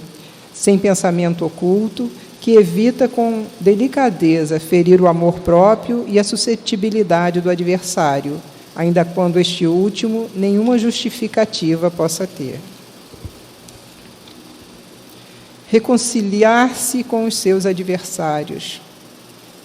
sem pensamento oculto que evita com delicadeza ferir o amor próprio e a suscetibilidade do adversário, ainda quando este último nenhuma justificativa possa ter. Reconciliar-se com os seus adversários.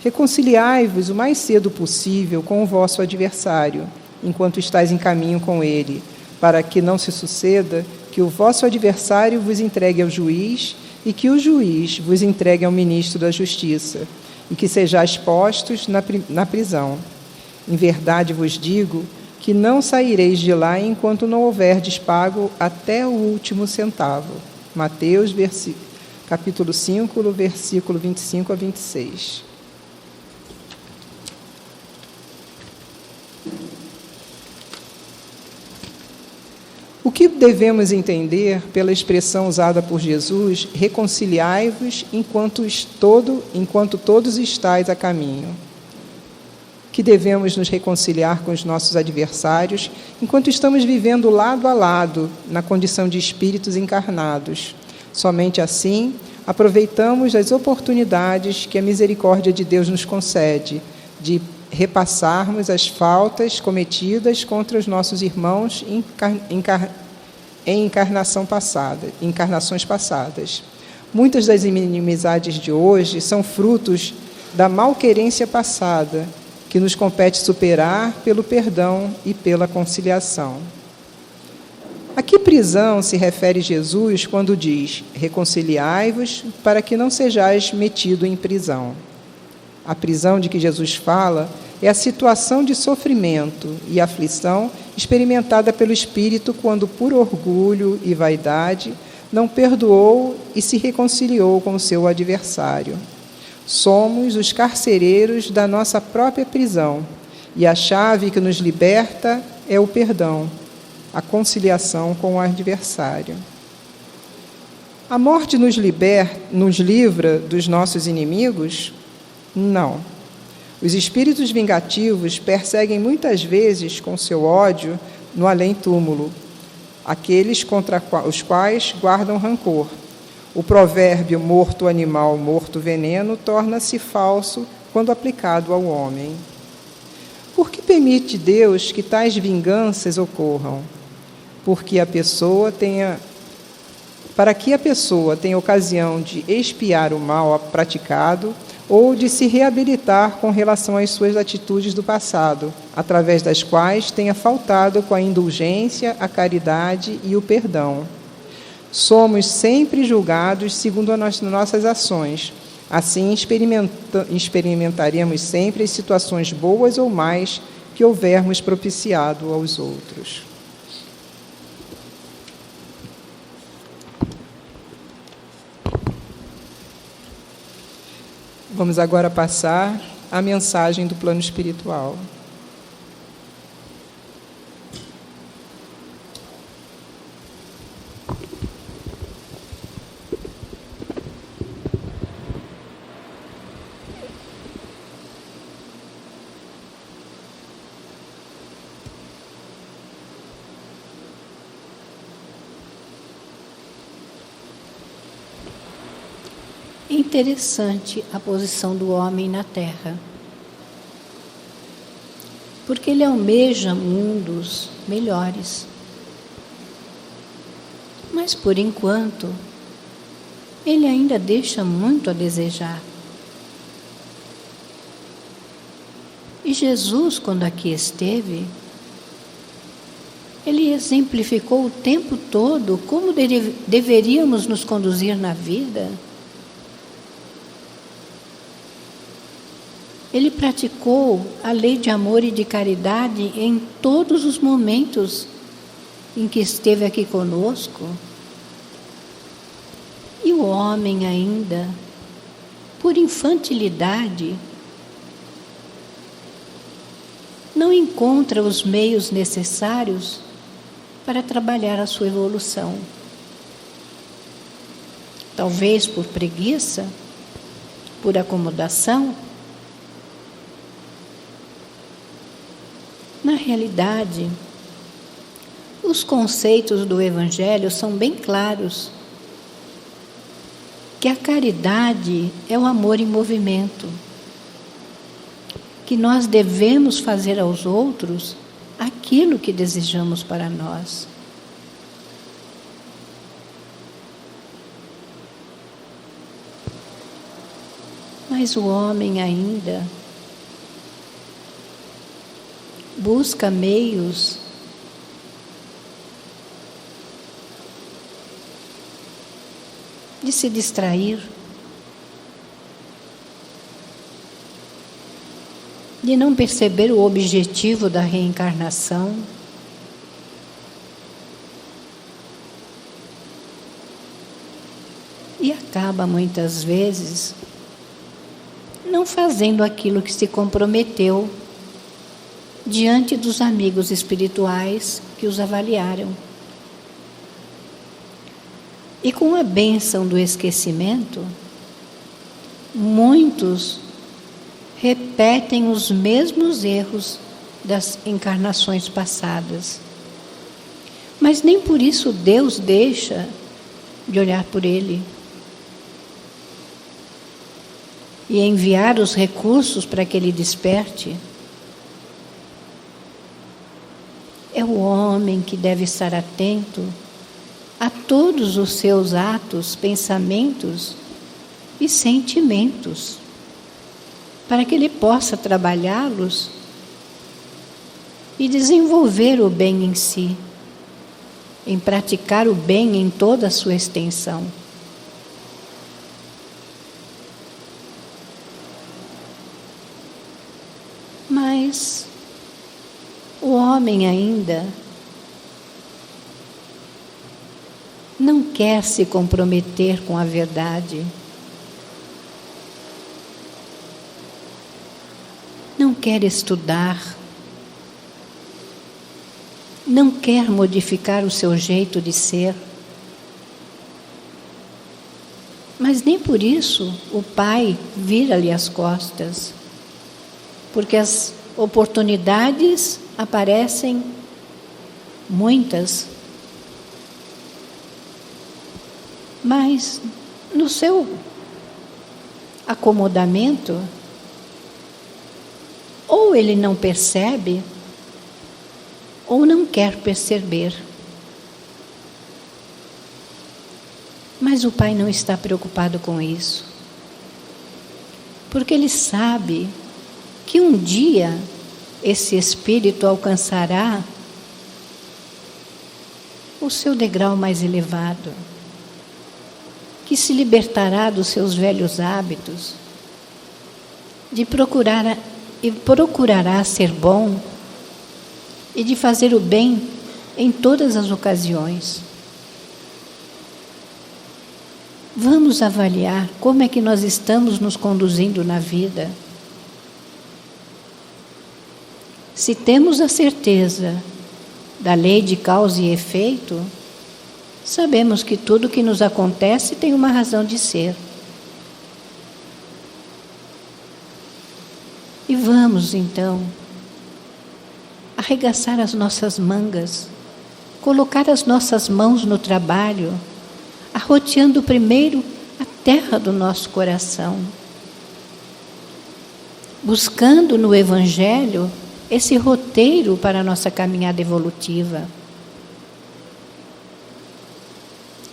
Reconciliai-vos o mais cedo possível com o vosso adversário, enquanto estáis em caminho com ele, para que não se suceda que o vosso adversário vos entregue ao juiz e que o juiz vos entregue ao ministro da Justiça, e que sejais postos na prisão. Em verdade vos digo que não saireis de lá enquanto não houverdes pago até o último centavo. Mateus, capítulo 5, versículo 25 a 26. O que devemos entender pela expressão usada por Jesus, reconciliai-vos enquanto todos estáis a caminho? Que devemos nos reconciliar com os nossos adversários enquanto estamos vivendo lado a lado na condição de espíritos encarnados. Somente assim aproveitamos as oportunidades que a misericórdia de Deus nos concede de repassarmos as faltas cometidas contra os nossos irmãos em encarnações passadas. Muitas das inimizades de hoje são frutos da malquerência passada, que nos compete superar pelo perdão e pela conciliação. A que prisão se refere Jesus quando diz: reconciliai-vos para que não sejais metido em prisão? A prisão de que Jesus fala é a situação de sofrimento e aflição experimentada pelo espírito quando, por orgulho e vaidade, não perdoou e se reconciliou com o seu adversário. Somos os carcereiros da nossa própria prisão, e a chave que nos liberta é o perdão, a conciliação com o adversário. A morte nos livra dos nossos inimigos? Não. Os espíritos vingativos perseguem muitas vezes com seu ódio no além-túmulo aqueles contra os quais guardam rancor. O provérbio morto animal, morto veneno torna-se falso quando aplicado ao homem. Por que permite Deus que tais vinganças ocorram? Para que a pessoa tenha ocasião de expiar o mal praticado ou de se reabilitar com relação às suas atitudes do passado, através das quais tenha faltado com a indulgência, a caridade e o perdão. Somos sempre julgados segundo as nossas ações. Assim, experimentaremos sempre as situações boas ou más que houvermos propiciado aos outros. Vamos agora passar à mensagem do plano espiritual. Interessante a posição do homem na Terra, porque ele almeja mundos melhores. Mas, por enquanto, ele ainda deixa muito a desejar. E Jesus, quando aqui esteve, ele exemplificou o tempo todo como deveríamos nos conduzir na vida. Ele praticou a lei de amor e de caridade em todos os momentos em que esteve aqui conosco. E o homem ainda, por infantilidade, não encontra os meios necessários para trabalhar a sua evolução. Talvez por preguiça, por acomodação. Na realidade, os conceitos do Evangelho são bem claros. que a caridade é o amor em movimento, que nós devemos fazer aos outros aquilo que desejamos para nós. Mas o homem ainda busca meios de se distrair, de não perceber o objetivo da reencarnação, e acaba muitas vezes não fazendo aquilo que se comprometeu diante dos amigos espirituais que os avaliaram. E com a bênção do esquecimento, muitos repetem os mesmos erros das encarnações passadas. Mas nem por isso Deus deixa de olhar por ele e enviar os recursos para que ele desperte. É o homem que deve estar atento a todos os seus atos, pensamentos e sentimentos, para que ele possa trabalhá-los e desenvolver o bem em si, em praticar o bem em toda a sua extensão. Mas o homem ainda não quer se comprometer com a verdade, não quer estudar, não quer modificar o seu jeito de ser. Mas nem por isso o pai vira-lhe as costas, porque as oportunidades aparecem muitas, mas no seu acomodamento, ou ele não percebe, ou não quer perceber. Mas o pai não está preocupado com isso, porque ele sabe que um dia esse espírito alcançará o seu degrau mais elevado, que se libertará dos seus velhos hábitos, procurará ser bom e de fazer o bem em todas as ocasiões. Vamos avaliar como é que nós estamos nos conduzindo na vida. Se temos a certeza da lei de causa e efeito, sabemos que tudo que nos acontece tem uma razão de ser. E vamos, então, arregaçar as nossas mangas, colocar as nossas mãos no trabalho, arroteando primeiro a terra do nosso coração, buscando no Evangelho esse roteiro para a nossa caminhada evolutiva.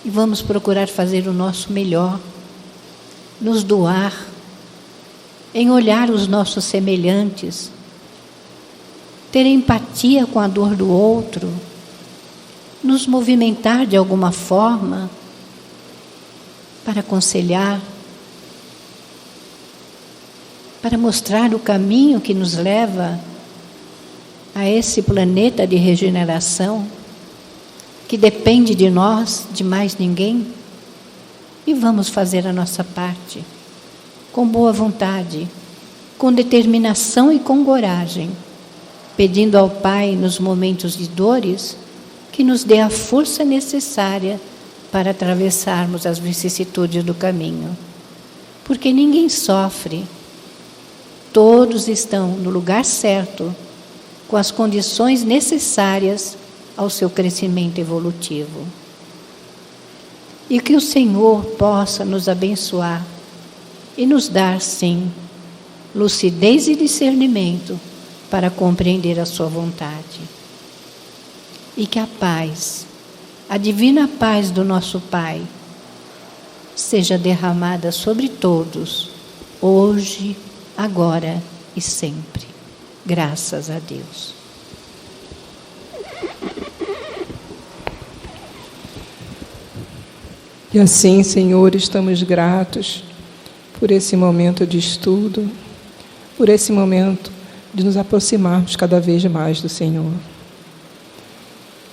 E vamos procurar fazer o nosso melhor, nos doar, em olhar os nossos semelhantes, ter empatia com a dor do outro, nos movimentar de alguma forma para aconselhar, para mostrar o caminho que nos leva a esse planeta de regeneração, que depende de nós, de mais ninguém. E vamos fazer a nossa parte, com boa vontade, com determinação e com coragem, pedindo ao Pai, nos momentos de dores, que nos dê a força necessária para atravessarmos as vicissitudes do caminho. Porque ninguém sofre, todos estão no lugar certo, com as condições necessárias ao seu crescimento evolutivo. e que o Senhor possa nos abençoar e nos dar, sim, lucidez e discernimento para compreender a sua vontade. E que a paz, a divina paz do nosso Pai, seja derramada sobre todos, hoje, agora e sempre. Graças a Deus. E assim, Senhor, estamos gratos por esse momento de estudo, por esse momento de nos aproximarmos cada vez mais do Senhor.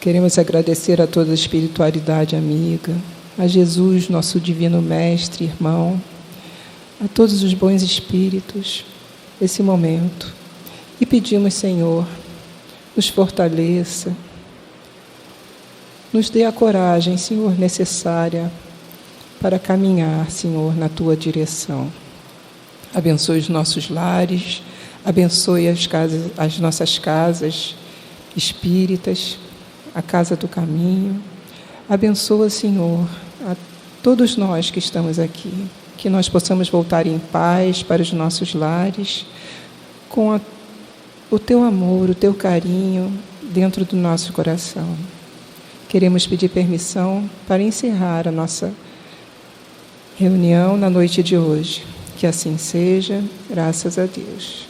Queremos agradecer a toda a espiritualidade amiga, a Jesus, nosso divino mestre, irmão, a todos os bons espíritos desse momento. E pedimos, Senhor, nos fortaleça, nos dê a coragem, Senhor, necessária para caminhar, Senhor, na Tua direção. Abençoe os nossos lares, abençoe as nossas casas espíritas, a Casa do Caminho. Abençoa, Senhor, a todos nós que estamos aqui, que nós possamos voltar em paz para os nossos lares, com o Teu amor, o Teu carinho dentro do nosso coração. Queremos pedir permissão para encerrar a nossa reunião na noite de hoje. Que assim seja, graças a Deus.